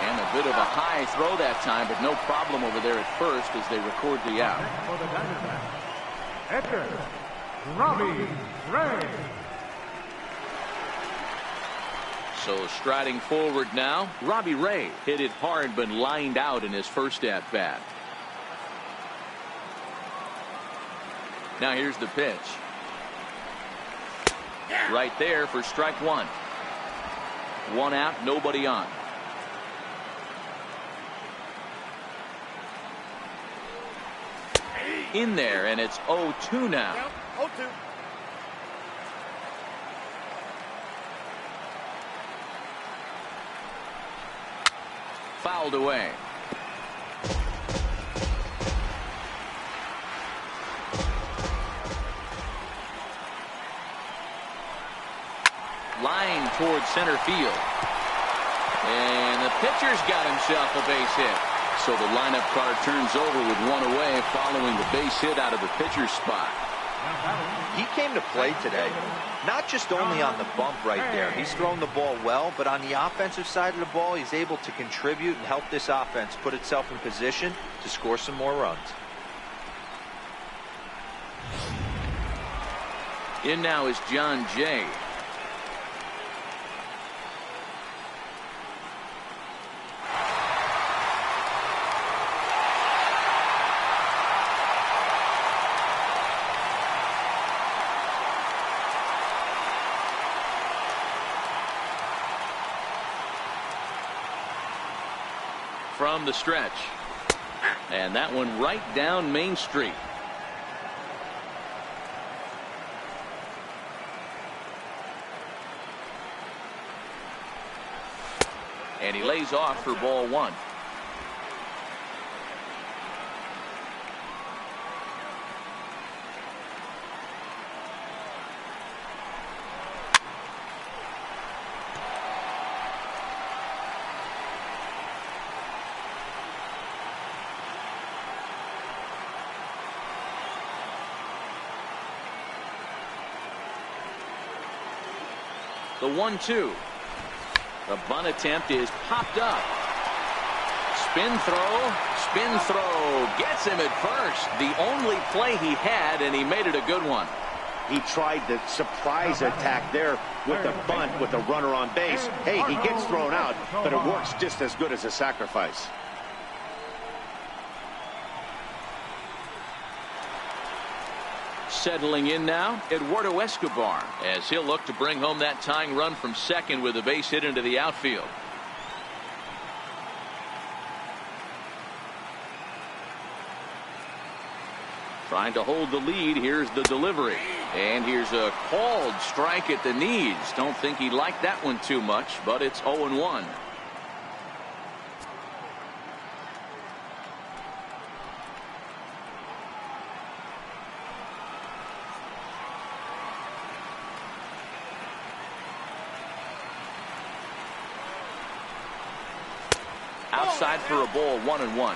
And a bit of a high throw that time, but no problem over there at first as they record the out. For the Diamondbacks, Robbie Ray. So striding forward now, Robbie Ray hit it hard but lined out in his first at bat. Now here's the pitch. Right there for strike 1. 1 out, nobody on. In there, and it's 0-2 now. 0-2. Fouled away. Line towards center field. And the pitcher's got himself a base hit. So the lineup card turns over with 1 away following the base hit out of the pitcher's spot. He came to play today, not just only on the bump right there. He's thrown the ball well, but on the offensive side of the ball, he's able to contribute and help this offense put itself in position to score some more runs. In now is John Jay. From the stretch, and that one right down Main Street. And he lays off for ball 1. The 1-2. The bunt attempt is popped up. Spin throw, gets him at first. The only play he had, and he made it a good one. He tried the surprise attack there with the bunt with the runner on base. Hey, he gets thrown out, but it works just as good as a sacrifice. Settling in now, Eduardo Escobar, as he'll look to bring home that tying run from second with a base hit into the outfield. Trying to hold the lead. Here's the delivery. And here's a called strike at the knees. Don't think he liked that one too much, but it's 0-1. Outside for a ball, 1-1.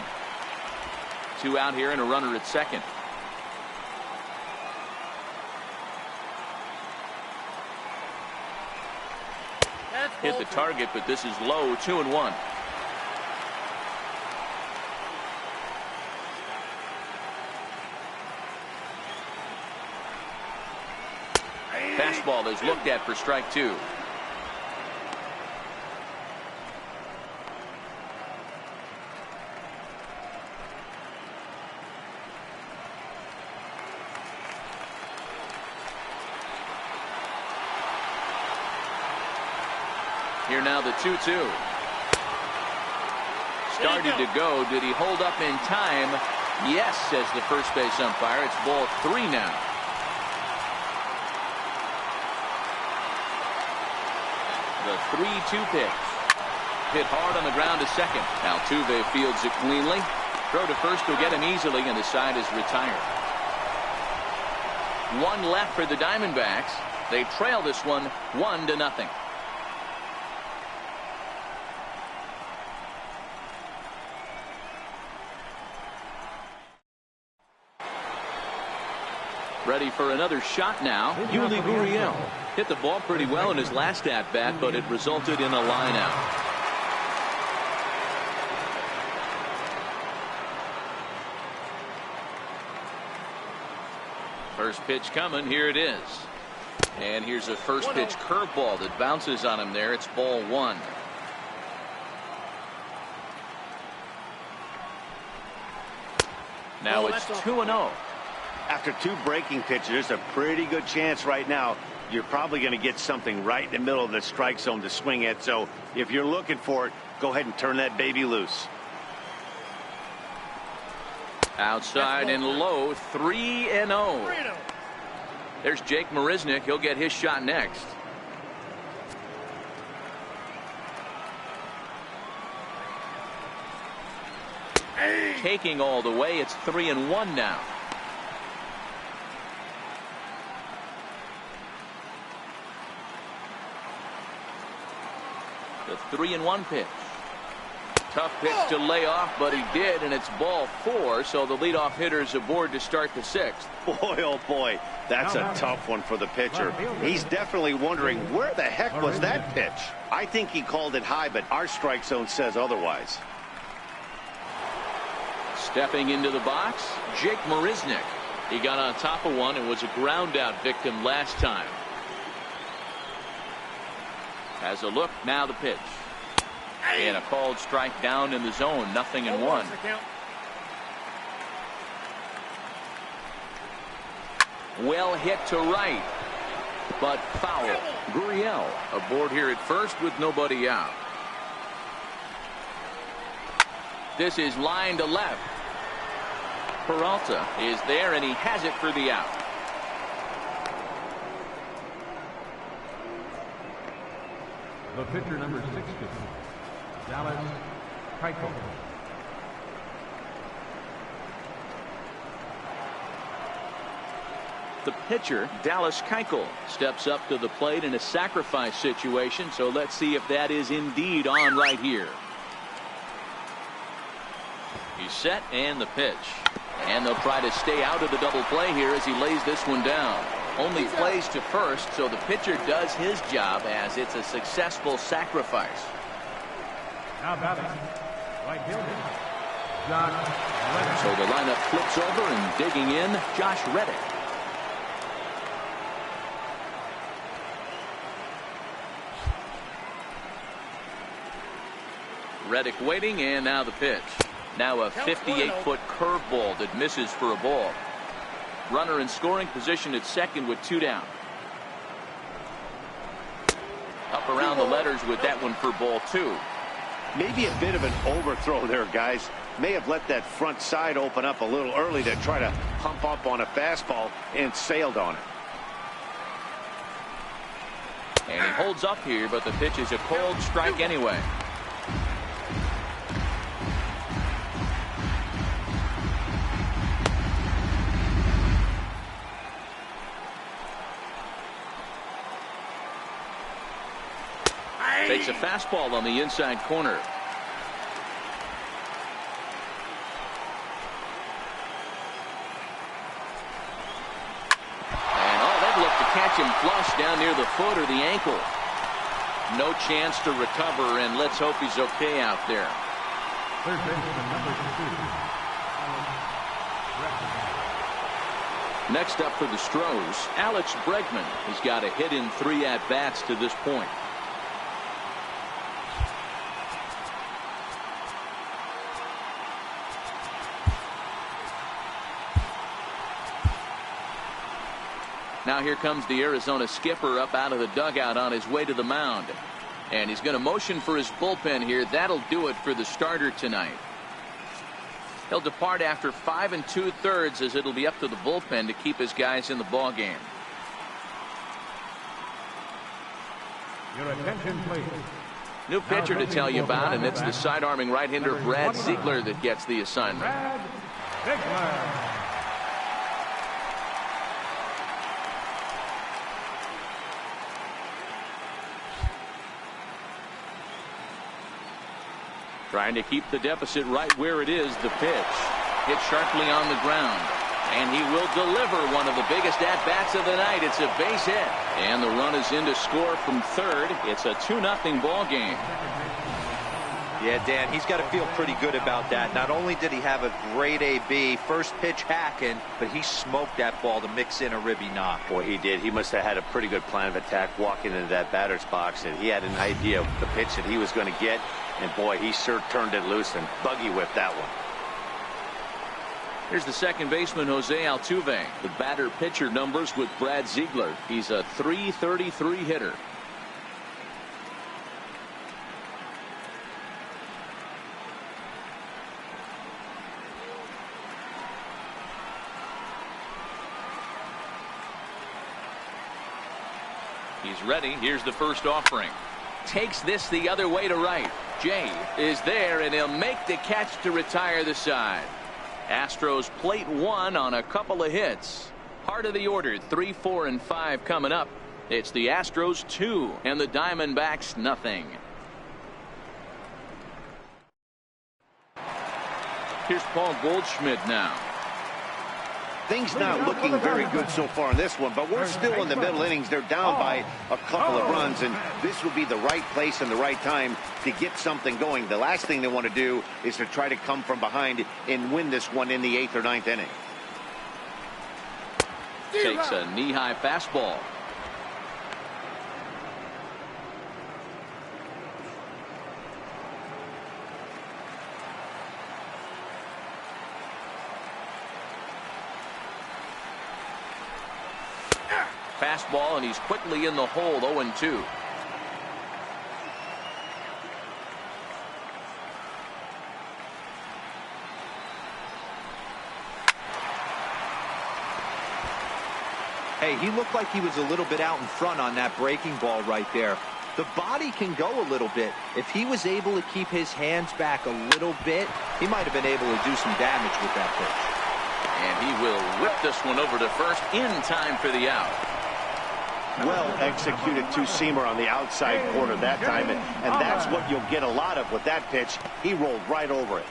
2 out here and a runner at second. Hit the target, but this is low. 2-1. Fastball is looked at for strike 2. Here now the 2-2. Started to go. Did he hold up in time? Yes, says the first base umpire. It's ball 3 now. The 3-2 pitch. Hit hard on the ground to second. Altuve fields it cleanly. Throw to first will get him easily, and the side is retired. 1 left for the Diamondbacks. They trail this one 1-0. Ready for another shot now. Yuli Gurriel hit the ball pretty well in his last at-bat, but it resulted in a line out. First pitch coming. Here it is. And here's a first pitch curveball that bounces on him there. It's ball 1. Now it's 2-0. After 2 breaking pitches, there's a pretty good chance right now you're probably going to get something right in the middle of the strike zone to swing at. So if you're looking for it, go ahead and turn that baby loose. Outside and low, 3-0. There's Jake Marisnick. He'll get his shot next. Taking all the way. It's 3-1 now. The 3-1 pitch. Tough pitch to lay off, but he did, and it's ball 4. So the leadoff hitter's aboard to start the 6th. Boy, oh boy, that's a tough one for the pitcher. He's definitely wondering where the heck was that pitch. I think he called it high, but our strike zone says otherwise. Stepping into the box, Jake Marisnick. He got on top of one and was a ground out victim last time. Has a look, now the pitch. And a called strike down in the zone, 0-1. Well hit to right, but foul. Gurriel aboard here at first with nobody out. This is line to left. Peralta is there, and he has it for the out. The pitcher, number 60, Dallas Keuchel. The pitcher, Dallas Keuchel, steps up to the plate in a sacrifice situation, so let's see if that is indeed on right here. He's set, and the pitch. And they'll try to stay out of the double play here as he lays this one down. Only plays to first, so the pitcher does his job as it's a successful sacrifice. Now batting, right fielder, Josh Reddick. So the lineup flips over and digging in, Josh Reddick. Reddick waiting, and now the pitch. Now a 58-foot curveball that misses for a ball. Runner in scoring position at second with 2 down. Up around the letters with that one for ball 2. Maybe a bit of an overthrow there, guys. May have let that front side open up a little early to try to pump up on a fastball and sailed on it. And he holds up here, but the pitch is a cold strike anyway. Takes a fastball on the inside corner. And they'd look to catch him flush down near the foot or the ankle. No chance to recover, and let's hope he's okay out there. Third baseman number 2. Next up for the Stros, Alex Bregman has got a hit in 3 at-bats to this point. Now here comes the Arizona skipper up out of the dugout on his way to the mound. And he's going to motion for his bullpen here. That'll do it for the starter tonight. He'll depart after 5 2/3 as it'll be up to the bullpen to keep his guys in the ball game. Your attention, please. New pitcher to tell you about, and it's the side-arming right-hander Brad Ziegler that gets the assignment. Brad Ziegler. Trying to keep the deficit right where it is. The pitch hit sharply on the ground, and he will deliver one of the biggest at-bats of the night. It's a base hit, and the run is in to score from third. It's a 2-0 ball game. Yeah, Dan, he's got to feel pretty good about that. Not only did he have a great AB, first pitch hacking, but he smoked that ball to mix in a ribby knock. Boy, he did. He must have had a pretty good plan of attack walking into that batter's box, and he had an idea of the pitch that he was going to get. And boy, he sure turned it loose and buggy whipped that one. Here's the second baseman, Jose Altuve. The batter-pitcher numbers with Brad Ziegler. He's a .333 hitter. He's ready. Here's the first offering. Takes this the other way to right. Jay is there, and he'll make the catch to retire the side. Astros plate 1 on a couple of hits. Heart of the order, 3, 4, and 5 coming up. It's the Astros 2 and the Diamondbacks nothing. Here's Paul Goldschmidt now. Things not looking very good so far in this one, but we're still in the middle innings. They're down by a couple of runs, and this would be the right place and the right time to get something going. The last thing they want to do is to try to come from behind and win this one in the 8th or 9th inning. Takes a knee-high fastball. Fastball, and he's quickly in the hole. 0-2. Hey, he looked like he was a little bit out in front on that breaking ball right there. The body can go a little bit. If he was able to keep his hands back a little bit, he might have been able to do some damage with that pitch. And he will whip this one over to first in time for the out. Well executed two-seamer on the outside corner that time, and that's what you'll get a lot of with that pitch. He rolled right over it.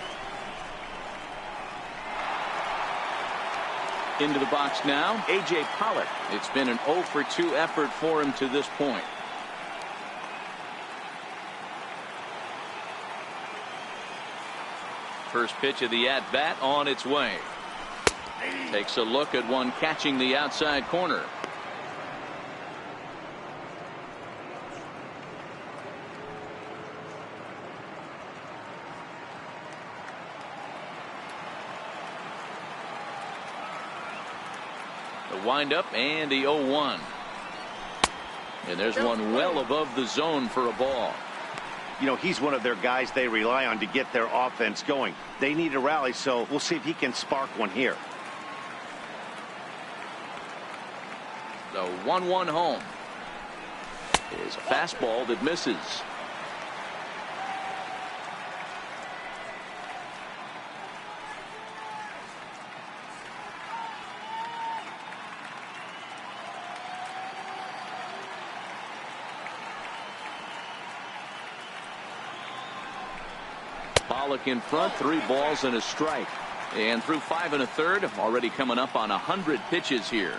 Into the box now, A.J. Pollock. It's been an 0 for 2 effort for him to this point. First pitch of the at-bat on its way. Takes a look at one catching the outside corner. The windup and the 0-1. And there's one well above the zone for a ball. You know, he's one of their guys they rely on to get their offense going. They need a rally, so we'll see if he can spark one here. The 1-1 home is a fastball that misses. Pollock in front, 3 balls and a strike. And through 5 1/3, already coming up on 100 pitches here.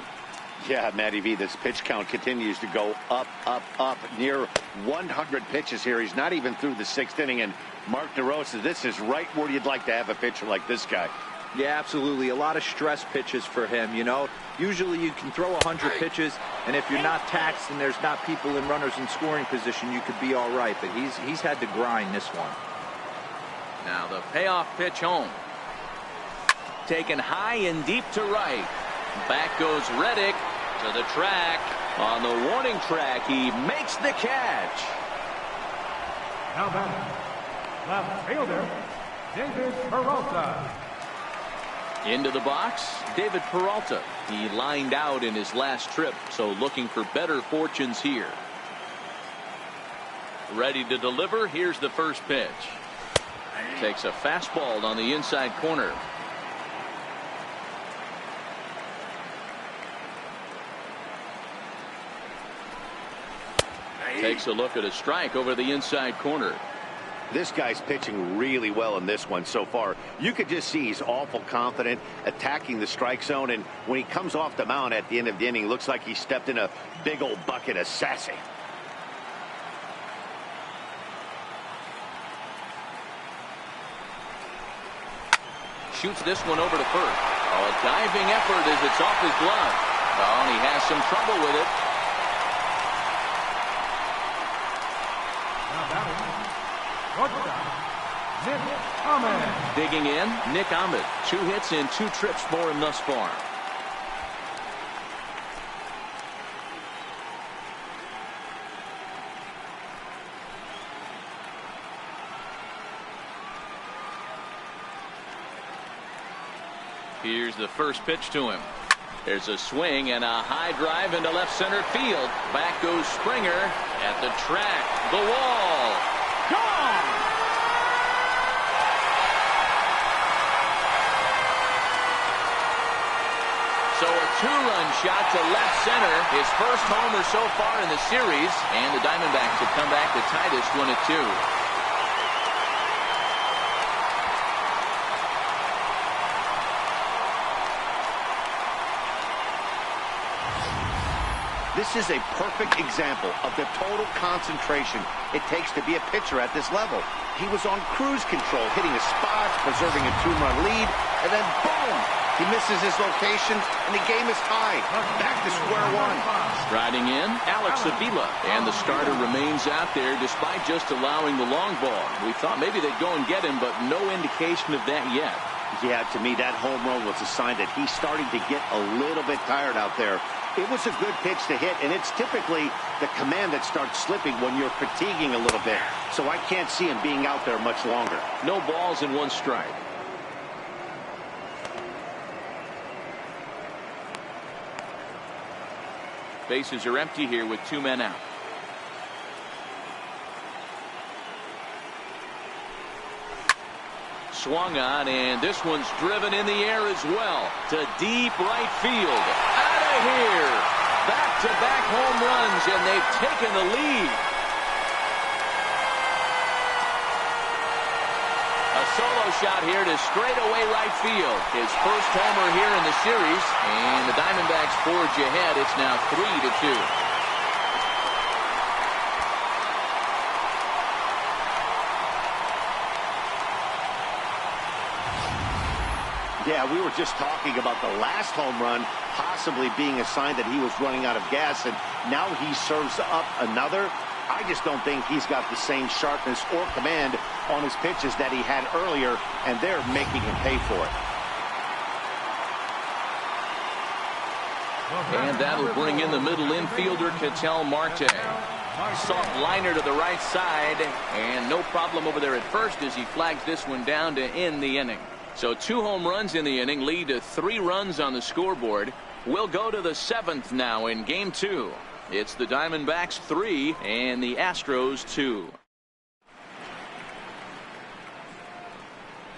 Yeah, Matty V, this pitch count continues to go up, up, up. Near 100 pitches here. He's not even through the 6th inning. And Mark DeRosa, this is right where you'd like to have a pitcher like this guy. Yeah, absolutely. A lot of stress pitches for him. You know, usually you can throw 100 pitches, and if you're not taxed and there's not people in runners in scoring position, you could be all right. But he's had to grind this one. Now the payoff pitch home. Taken high and deep to right. Back goes Reddick to the track. On the warning track, he makes the catch. Now batting, left fielder, David Peralta. Into the box, David Peralta. He lined out in his last trip, so looking for better fortunes here. Ready to deliver. Here's the first pitch. Takes a fastball on the inside corner. Takes a look at a strike over the inside corner. This guy's pitching really well in this one so far. You could just see he's awful confident attacking the strike zone, and when he comes off the mound at the end of the inning, looks like he stepped in a big old bucket of sassy. Shoots this one over to first. Oh, a diving effort as it's off his glove. Oh, and he has some trouble with it. Now batting, shortstop, Nick Ahmed. Digging in, Nick Ahmed. 2 hits and 2 trips for him thus far. Here's the first pitch to him. There's a swing and a high drive into left center field. Back goes Springer at the track. The wall. Gone! So a 2-run shot to left center. His first homer so far in the series. And the Diamondbacks have come back to tie this one at 2. This is a perfect example of the total concentration it takes to be a pitcher at this level. He was on cruise control, hitting his spots, preserving a 2-run lead, and then boom! He misses his location, and the game is tied. Back to square one. Riding in, Alex Avila. And the starter remains out there despite just allowing the long ball. We thought maybe they'd go and get him, but no indication of that yet. Yeah, to me, that home run was a sign that he's starting to get a little bit tired out there. It was a good pitch to hit, and it's typically the command that starts slipping when you're fatiguing a little bit. So I can't see him being out there much longer. No balls and 1 strike. Bases are empty here with 2 men out. Swung on, and this one's driven in the air as well to deep right field. Out of here. Back-to-back home runs, and they've taken the lead. A A solo shot here to straightaway right field. His first homer here in the series, and the Diamondbacks forge ahead. It's now 3-2. Yeah, we were just talking about the last home run possibly being a sign that he was running out of gas, and now he serves up another. I just don't think he's got the same sharpness or command on his pitches that he had earlier, and they're making him pay for it. And that'll bring in the middle infielder, Ketel Marte. Soft liner to the right side, and no problem over there at first as he flags this one down to end the inning. So 2 home runs in the inning lead to 3 runs on the scoreboard. We'll go to the 7th now in Game 2. It's the Diamondbacks 3 and the Astros 2.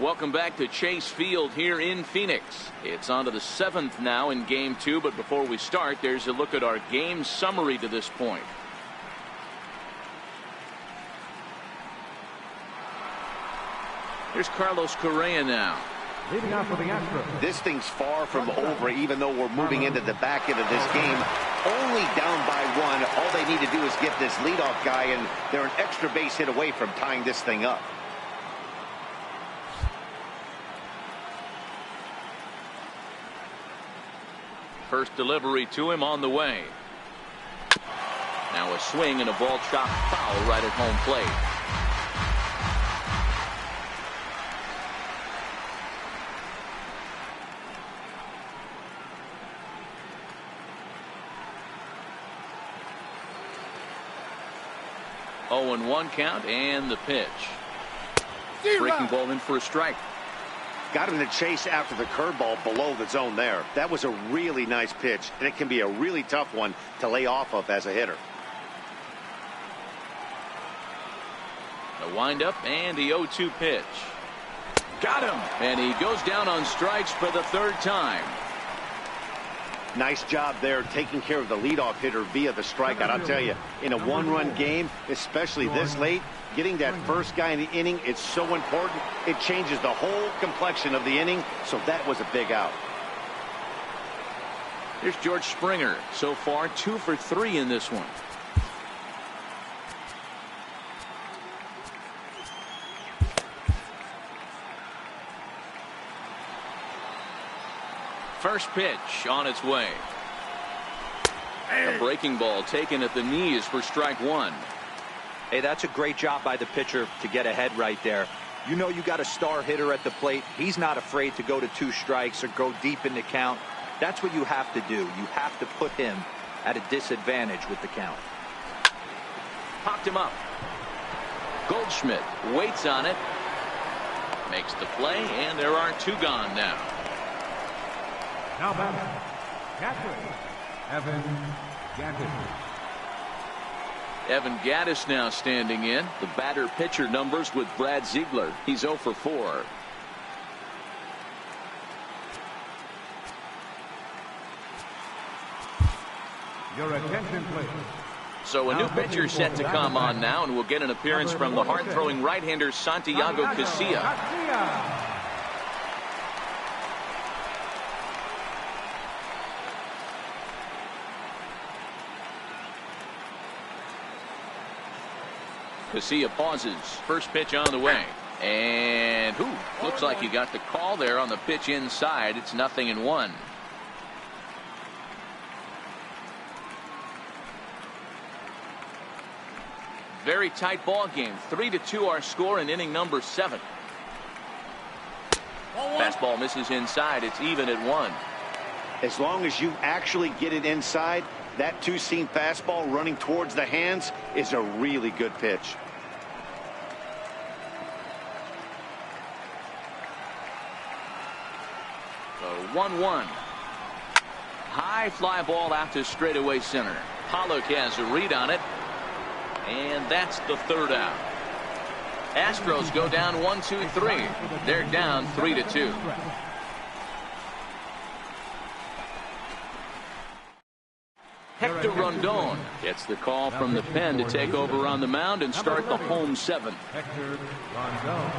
Welcome back to Chase Field here in Phoenix. It's on to the 7th now in Game 2, but before we start, there's a look at our game summary to this point. Here's Carlos Correa now. Leading off for the Astros. This thing's far from over, even though we're moving into the back end of this game. Only down by 1. All they need to do is get this leadoff guy, and they're an extra base hit away from tying this thing up. First delivery to him on the way. Now a swing and a ball chopped foul right at home plate. Oh, and 1 count, and the pitch. Breaking ball in for a strike. Got him to chase after the curveball below the zone there. That was a really nice pitch, and it can be a really tough one to lay off of as a hitter. The windup and the 0-2 pitch. Got him. And he goes down on strikes for the 3rd time. Nice job there taking care of the leadoff hitter via the strikeout. I'll tell you, in a 1-run game, especially this late, getting that first guy in the inning, it's so important. It changes the whole complexion of the inning, so that was a big out. Here's George Springer. So far, 2 for 3 in this one. First pitch on its way. A breaking ball taken at the knees for strike 1. Hey, that's a great job by the pitcher to get ahead right there. You know you got a star hitter at the plate. He's not afraid to go to 2 strikes or go deep in the count. That's what you have to do. You have to put him at a disadvantage with the count. Popped him up. Goldschmidt waits on it. Makes the play, and there are 2 gone now. Now batting, catcher, Evan Gattis. Evan Gattis now standing in. The batter-pitcher numbers with Brad Ziegler. He's 0 for 4. Your attention, please. So a new pitcher set to come on now, and we'll get an appearance from the hard-throwing right-hander Santiago Casilla. Casilla pauses. First pitch on the way. And looks like he got the call there on the pitch inside. It's 0-1. Very tight ball game. 3-2 our score in inning number 7. Fastball misses inside. It's even at 1. As long as you actually get it inside, that 2-seam fastball running towards the hands is a really good pitch. So 1-1. High fly ball out to straightaway center. Pollock has a read on it. And that's the 3rd out. Astros go down 1-2-3. They're down 3-2. Hector Rondon gets the call from the pen to take over on the mound and start the home 7th. Hector Rondon.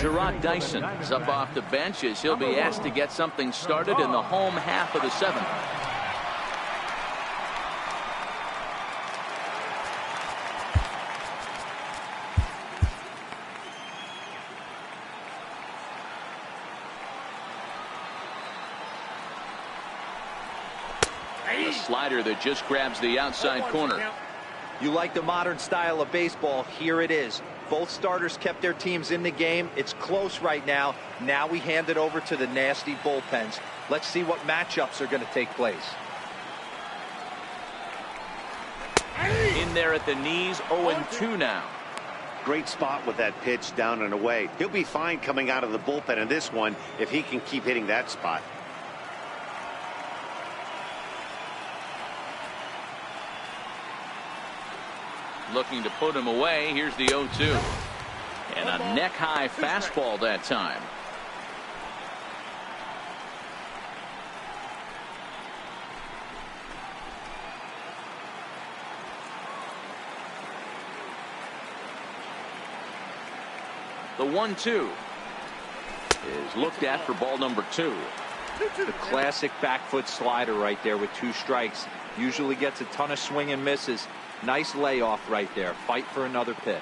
Gerard Dyson is up off the bench as he'll be asked to get something started in the home half of the seventh. The slider that just grabs the outside corner. You like the modern style of baseball? Here it is. Both starters kept their teams in the game. It's close right now. Now we hand it over to the nasty bullpens. Let's see what matchups are going to take place. In there at the knees, 0-2 now. Great spot with that pitch down and away. He'll be fine coming out of the bullpen in this one if he can keep hitting that spot. Looking to put him away. Here's the 0-2. And a neck-high fastball that time. The 1-2 is looked at for ball number 2. The classic back foot slider right there with 2 strikes. Usually gets a ton of swing and misses. Nice layoff right there. Fight for another pitch.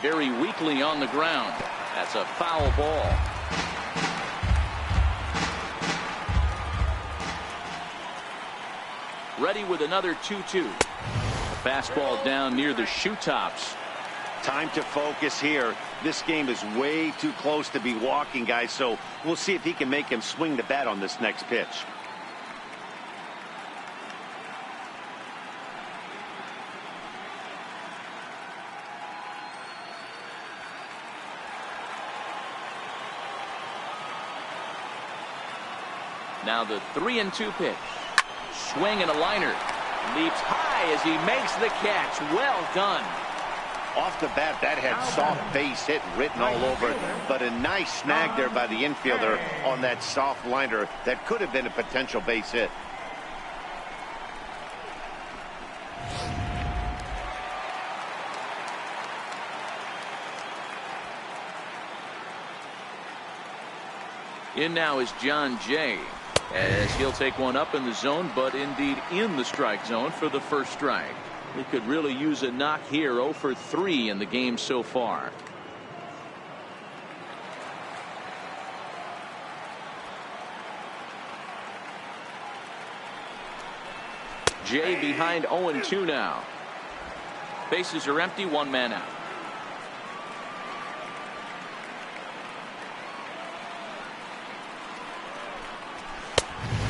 Very weakly on the ground. That's a foul ball. Ready with another 2-2. A fastball down near the shoe tops. Time to focus here. This game is way too close to be walking, guys, so we'll see if he can make him swing the bat on this next pitch. Now the 3-2 pitch. Swing and a liner. Leaps high as he makes the catch. Well done. Off the bat, that had soft base hit written all over it, but a nice snag there by the infielder on that soft liner that could have been a potential base hit. In now is John Jay, as he'll take one up in the zone, but indeed in the strike zone for the first strike. He could really use a knock here. 0 for 3 in the game so far. Jay behind 0-2 now. Bases are empty, 1 man out.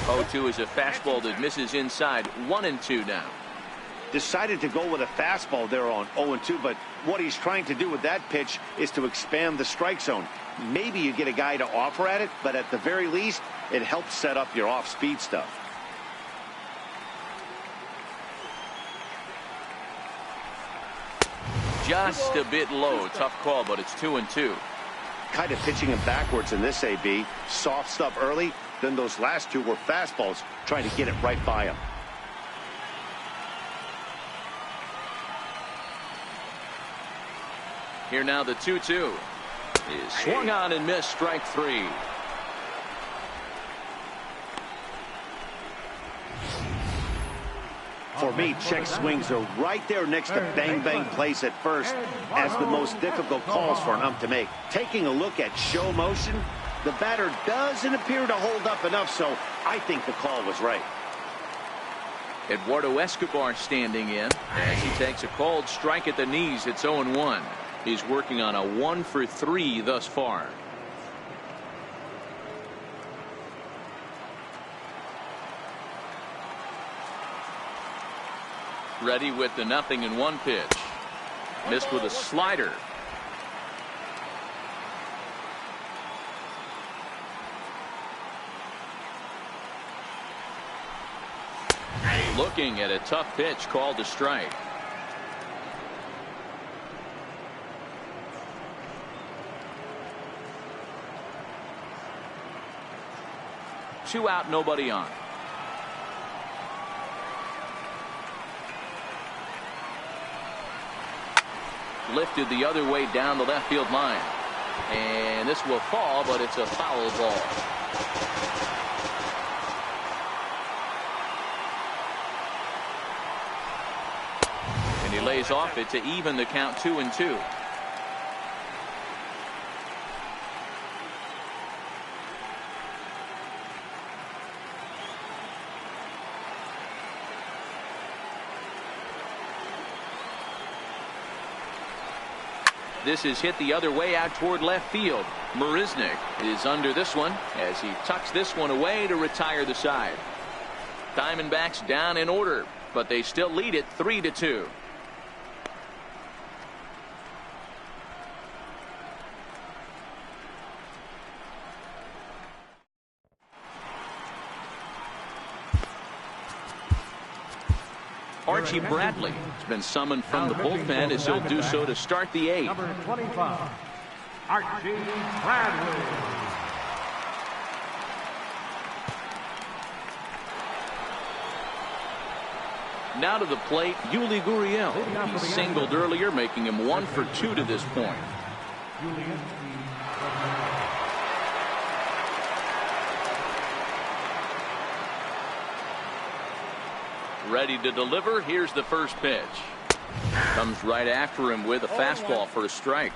Oh, 0-2 is a fastball that misses inside. 1-2 now. Decided to go with a fastball there on 0-2, but what he's trying to do with that pitch is to expand the strike zone. Maybe you get a guy to offer at it, but at the very least, it helps set up your off-speed stuff. Just a bit low. Tough call, but it's 2-2. Kind of pitching him backwards in this AB. Soft stuff early, then those last 2 were fastballs, trying to get it right by him. Here now the 2-2 is swung on and missed. Strike 3. For me, check swings are right there next to bang bang plays at first as the most difficult calls for an ump to make. Taking a look at show motion, the batter doesn't appear to hold up enough, so I think the call was right. Eduardo Escobar standing in as he takes a called strike at the knees. It's 0-1. He's working on a 1 for 3 thus far. Ready with the 0-1 pitch. Missed with a slider. Looking at a tough pitch called a strike. Two out, nobody on. lifted the other way down the left field line. And this will fall, but it's a foul ball. And he lays off it to even the count 2-2. This is hit the other way out toward left field. Marisnick is under this one as he tucks this one away to retire the side. Diamondbacks down in order, but they still lead it 3-2. Archie Bradley has been summoned from the bullpen as he'll do so to start the 8th. Number 25, Archie Bradley. Now to the plate, Yuli Gurriel. He singled earlier, making him 1 for 2 to this point. Ready to deliver. Here's the first pitch. Comes right after him with a fastball for a strike.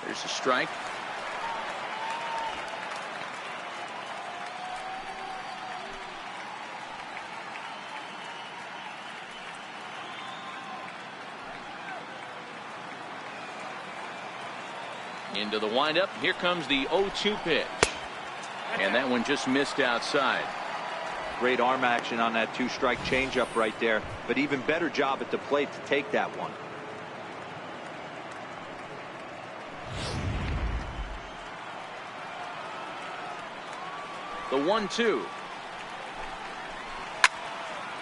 There's a strike. Into the windup. Here comes the 0-2 pitch. And that one just missed outside. Great arm action on that 2-strike changeup right there, but even better job at the plate to take that one. The 1-2.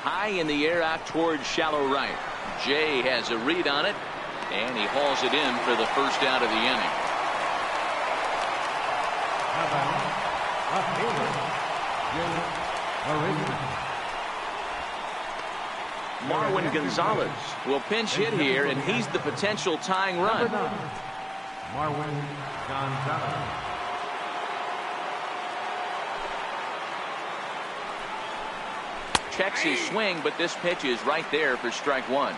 High in the air out towards shallow right. Jay has a read on it, and he hauls it in for the first out of the inning. Marwin Gonzalez will pinch hit here, and he's the potential tying run. Marwin Gonzalez. Checks his swing, but this pitch is right there for strike 1.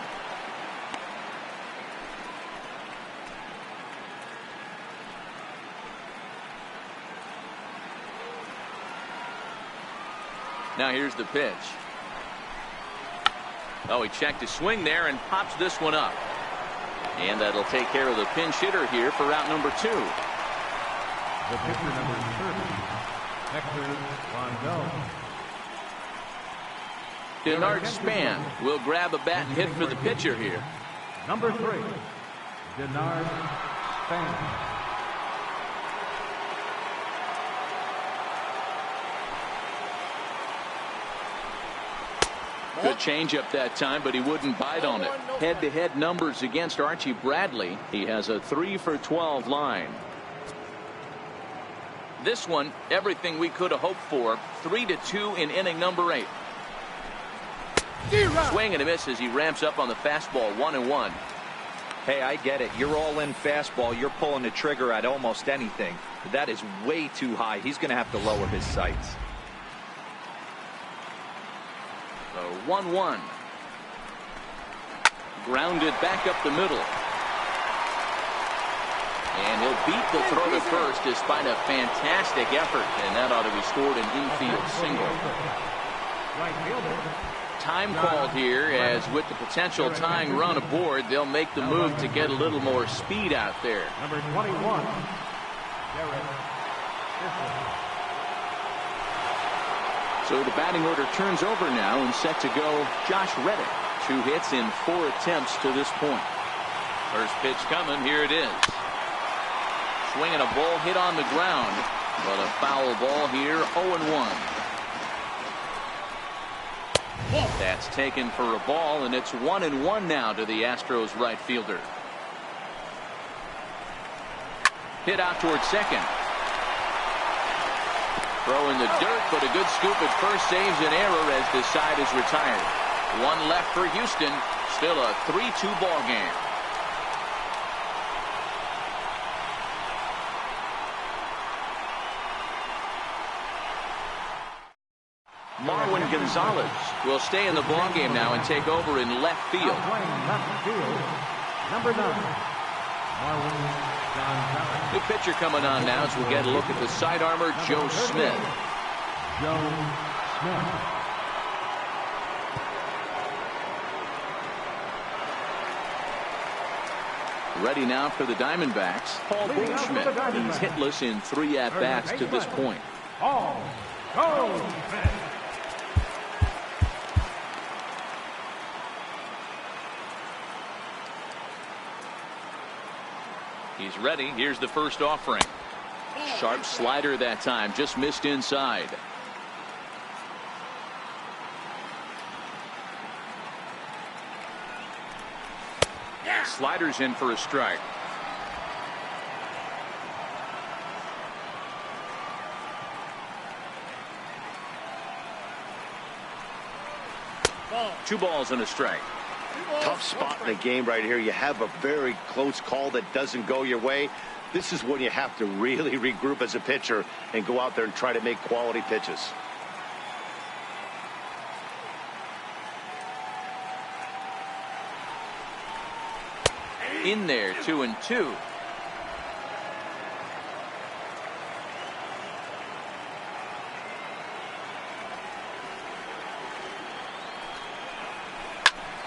Now here's the pitch. Oh, he checked his swing there and pops this one up. And that'll take care of the pinch hitter here for route number 2. The pitcher number 30, Hector Rondon. Denard Span will grab a bat and hit for the pitcher here. Number 3, Denard Span. Good changeup that time, but he wouldn't bite on it. Head-to-head numbers against Archie Bradley. He has a 3 for 12 line. This one, everything we could have hoped for. 3-2 in inning number 8. Swing and a miss as he ramps up on the fastball. 1-1. Hey, I get it. You're all in fastball. You're pulling the trigger at almost anything. But that is way too high. He's going to have to lower his sights. 1-1. Grounded back up the middle. And he'll beat the throw to first despite a fantastic effort. And that ought to be scored an infield single. Right fielder. Time called here, as with the potential tying run aboard, they'll make the move to get a little more speed out there. Number 21, Derek. So the batting order turns over now, and set to go Josh Reddick. 2 hits in 4 attempts to this point. First pitch coming. Here it is. Swinging a ball hit on the ground, but a foul ball here. 0-1. That's taken for a ball, and it's 1-1 now to the Astros right fielder. Hit out towards second. Throw in the dirt, but a good scoop at first saves an error as the side is retired. One left for Houston. Still a 3-2 ball game. Marwin Gonzalez will stay in the ball game now and take over in left field. Playing left field, number 9, Marwin Gonzalez. New pitcher coming on now as we get a look at the side armor, Joe Smith. Joe Smith. Ready now for the Diamondbacks, Paul Goldschmidt. He's hitless in 3 at-bats to this point. Paul Goldschmidt. He's ready. Here's the first offering. Sharp slider that time, just missed inside. Sliders in for a strike. Two balls and a strike. Tough spot in the game right here. You have a very close call that doesn't go your way. This is when you have to really regroup as a pitcher and go out there and try to make quality pitches. In there, 2-2.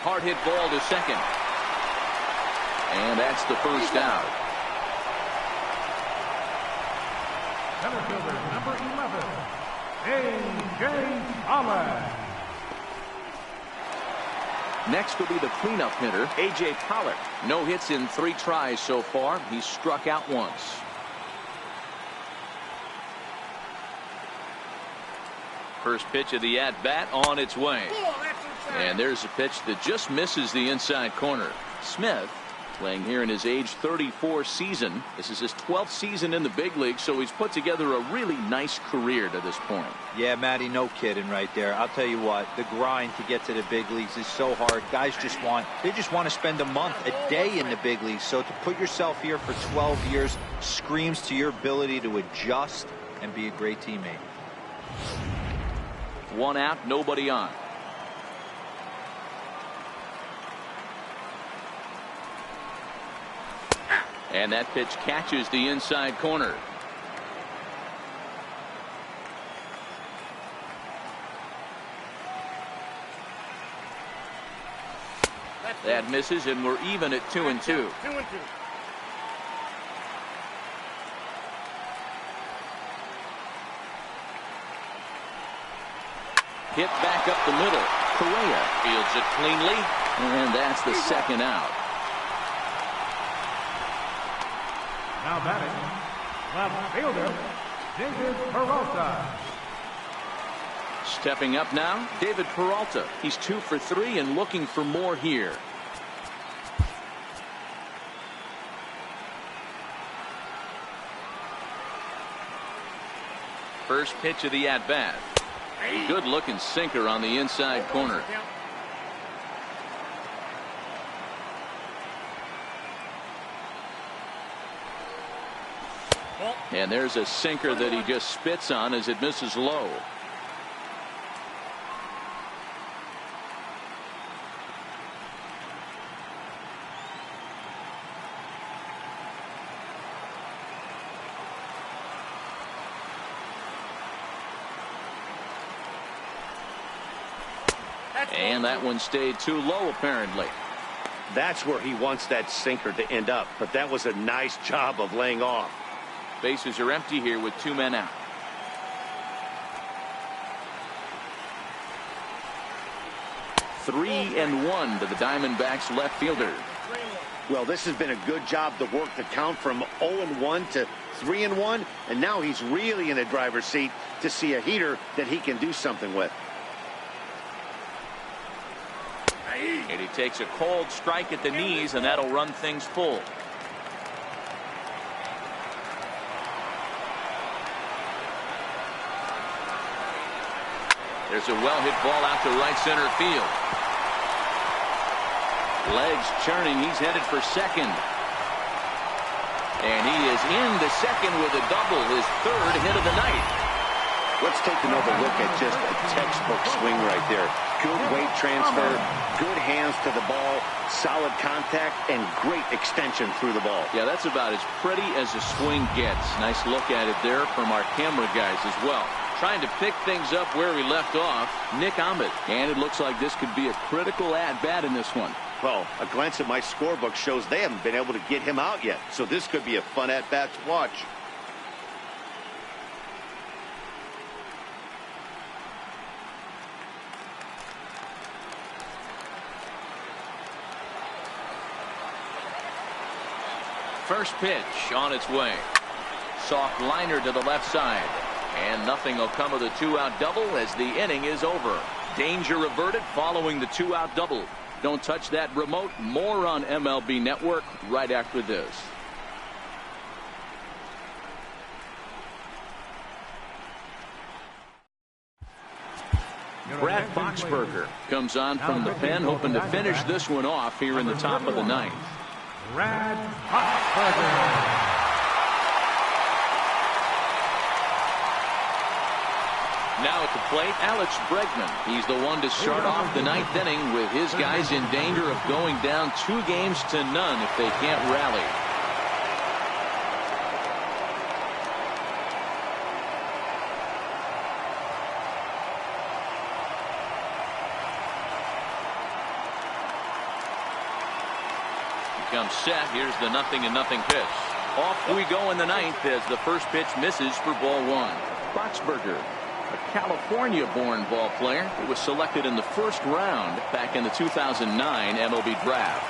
Hard hit ball to second. And that's the first out. Center fielder, number 11, A.J. Pollard. Next will be the cleanup hitter, A.J. Pollard. No hits in 3 tries so far. He's struck out once. First pitch of the at-bat on its way. And there's a pitch that just misses the inside corner. Smith playing here in his age 34 season. This is his 12th season in the big league, so he's put together a really nice career to this point. Yeah, Matty, no kidding right there. I'll tell you what, the grind to get to the big leagues is so hard. Guys just want to spend a month, a day in the big leagues. So to put yourself here for 12 years screams to your ability to adjust and be a great teammate. 1 out, nobody on. And that pitch catches the inside corner. That misses, and we're even at 2-2. Hit back up the middle. Correa fields it cleanly, and that's the second out. Now batting, left fielder, David Peralta. Stepping up now, David Peralta. He's 2 for 3 and looking for more here. First pitch of the at-bat. Good looking sinker on the inside corner. And there's a sinker that he just spits on as it misses low. And that one stayed too low, apparently. That's where he wants that sinker to end up, but that was a nice job of laying off. Bases are empty here with 2 men out. Three and 1 to the Diamondbacks left fielder. Well, this has been a good job to work the count from 0-1 to 3-1, and now he's really in the driver's seat to see a heater that he can do something with. And he takes a cold strike at the knees, and that'll run things full. There's a well-hit ball out to right center field. Legs churning. He's headed for second. And he is into second with a double, his third hit of the night. Let's take another look at just a textbook swing right there. Good weight transfer, good hands to the ball, solid contact, and great extension through the ball. Yeah, that's about as pretty as a swing gets. Nice look at it there from our camera guys as well. Trying to pick things up where we left off, Nick Ahmed. And it looks like this could be a critical at-bat in this one. Well, a glance at my scorebook shows they haven't been able to get him out yet. So this could be a fun at-bat to watch. First pitch on its way. Soft liner to the left side. And nothing will come of the two-out double as the inning is over. Danger averted following the two-out double. Don't touch that remote. More on MLB Network right after this. Brad Boxberger comes on from the pen, hoping to finish this one off here in the top of the ninth. Brad Boxberger. Now at the plate, Alex Bregman. He's the one to start off the ninth inning with his guys in danger of going down 2-0 if they can't rally. He comes set. Here's the 0-0 pitch. Off we go in the ninth as the first pitch misses for ball one. Boxberger, a California-born ball player who was selected in the first round back in the 2009 MLB draft.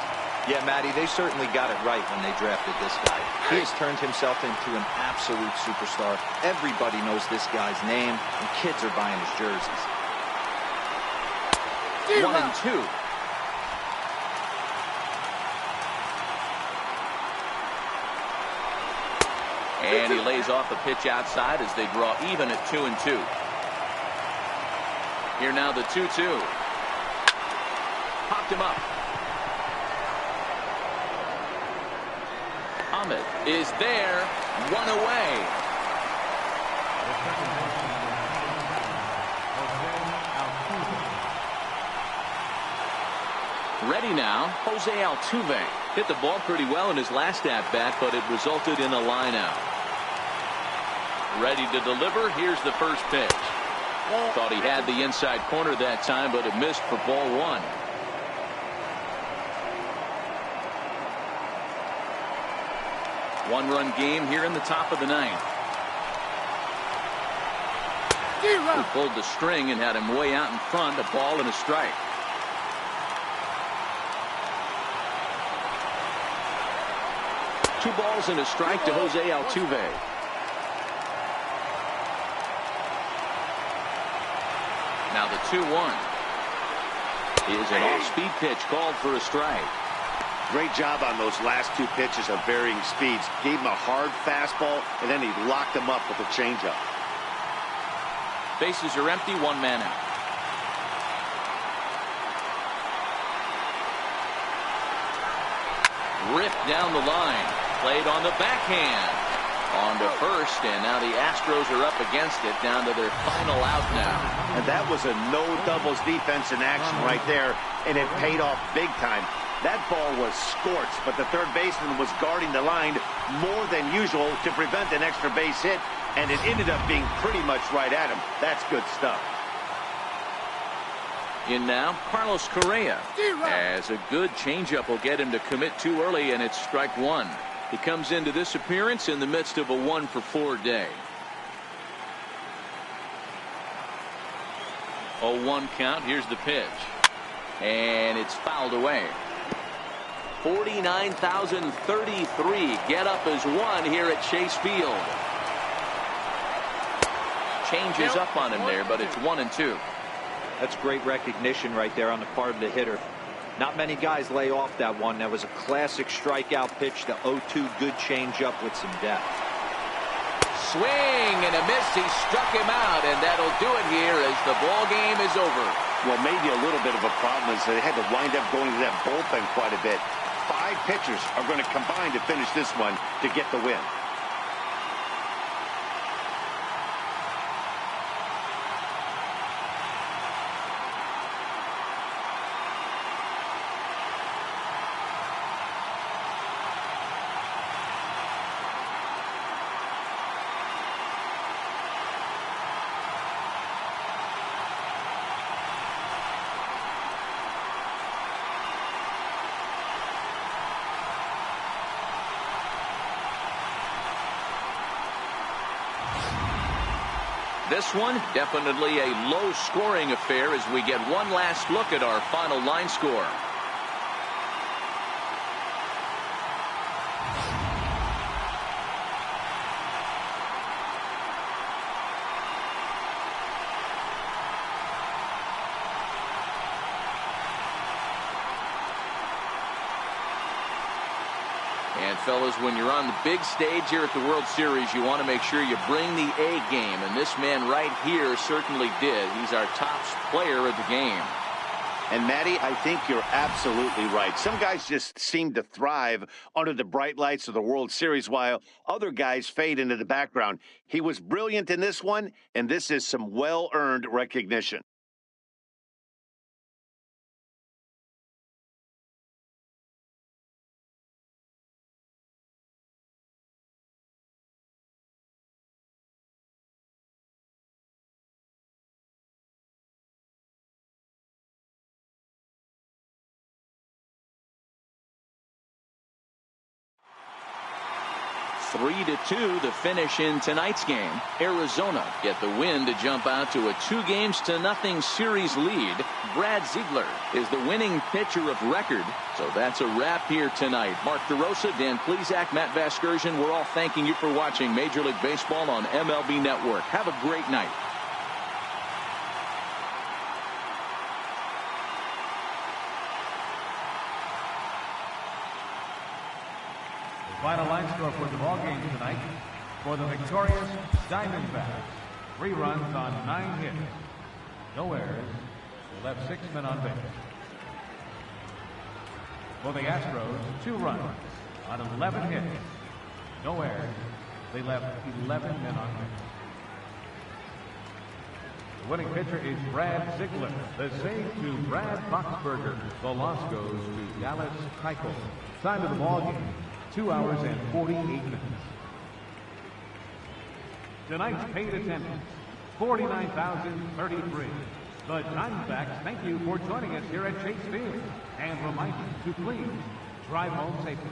Yeah, Matty, they certainly got it right when they drafted this guy. He has turned himself into an absolute superstar. Everybody knows this guy's name, and kids are buying his jerseys. 1-2. And he lays off a pitch outside as they draw even at 2-2. Here now the 2-2. Popped him up. Ahmed is there. One away. Ready now, Jose Altuve. Hit the ball pretty well in his last at-bat, but it resulted in a line-out. Ready to deliver. Here's the first pitch. Thought he had the inside corner that time, but it missed for ball one. One-run game here in the top of the ninth. He pulled the string and had him way out in front. A ball and a strike. Two balls and a strike to Jose Altuve. Now the 2-1 is an off-speed pitch called for a strike. Great job on those last two pitches of varying speeds. Gave him a hard fastball, and then he locked him up with a changeup. Bases are empty, one man out. Ripped down the line. Played on the backhand. On to first, and now the Astros are up against it, down to their final out now. And that was a no doubles defense in action right there, and it paid off big time. That ball was scorched, but the third baseman was guarding the line more than usual to prevent an extra base hit, and it ended up being pretty much right at him. That's good stuff. In now, Carlos Correa. As a good changeup will get him to commit too early, and it's strike one. He comes into this appearance in the midst of a 1-for-4 day. 0-1 count. Here's the pitch. And it's fouled away. 49,033 get up as one here at Chase Field. Changes up on him there, but it's 1-2. That's great recognition right there on the part of the hitter. Not many guys lay off that one. That was a classic strikeout pitch. The 0-2 good changeup with some depth. swing and a miss. He struck him out, and that'll do it here as the ball game is over. Well, maybe a little bit of a problem is they had to wind up going to that bullpen quite a bit. 5 pitchers are going to combine to finish this one to get the win. This one, definitely a low-scoring affair as we get one last look at our final line score. And, fellas, when you're on the big stage here at the World Series, you want to make sure you bring the A game. And this man right here certainly did. He's our top player of the game. And, Matty, I think you're absolutely right. Some guys just seem to thrive under the bright lights of the World Series, while other guys fade into the background. He was brilliant in this one, and this is some well-earned recognition. Three to 2 the finish in tonight's game. Arizona get the win to jump out to a 2-0 series lead. Brad Ziegler is the winning pitcher of record. So that's a wrap here tonight. Mark DeRosa, Dan Plesac, Matt Vasgersian, we're all thanking you for watching Major League Baseball on MLB Network. Have a great night. Final line score for the ball game tonight. For the victorious Diamondbacks, 3 runs on 9 hits. No errors. They left 6 men on base. For the Astros, 2 runs on 11 hits. No errors. They left 11 men on base. The winning pitcher is Brad Ziegler. The save to Brad Boxberger. The loss goes to Dallas Keuchel. Time of the ball game, 2 hours and 48 minutes. Tonight's paid attendance, 49,033. The Diamondbacks thank you for joining us here at Chase Field and remind you to please drive home safely.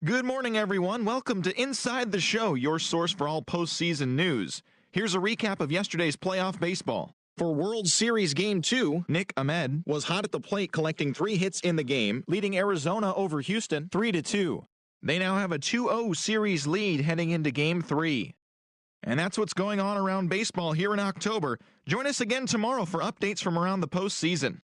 Good morning, everyone. Welcome to Inside the Show, your source for all postseason news. Here's a recap of yesterday's playoff baseball. For World Series Game 2, Nick Ahmed was hot at the plate, collecting 3 hits in the game, leading Arizona over Houston 3-2. They now have a 2-0 series lead heading into Game 3. And that's what's going on around baseball here in October. Join us again tomorrow for updates from around the postseason.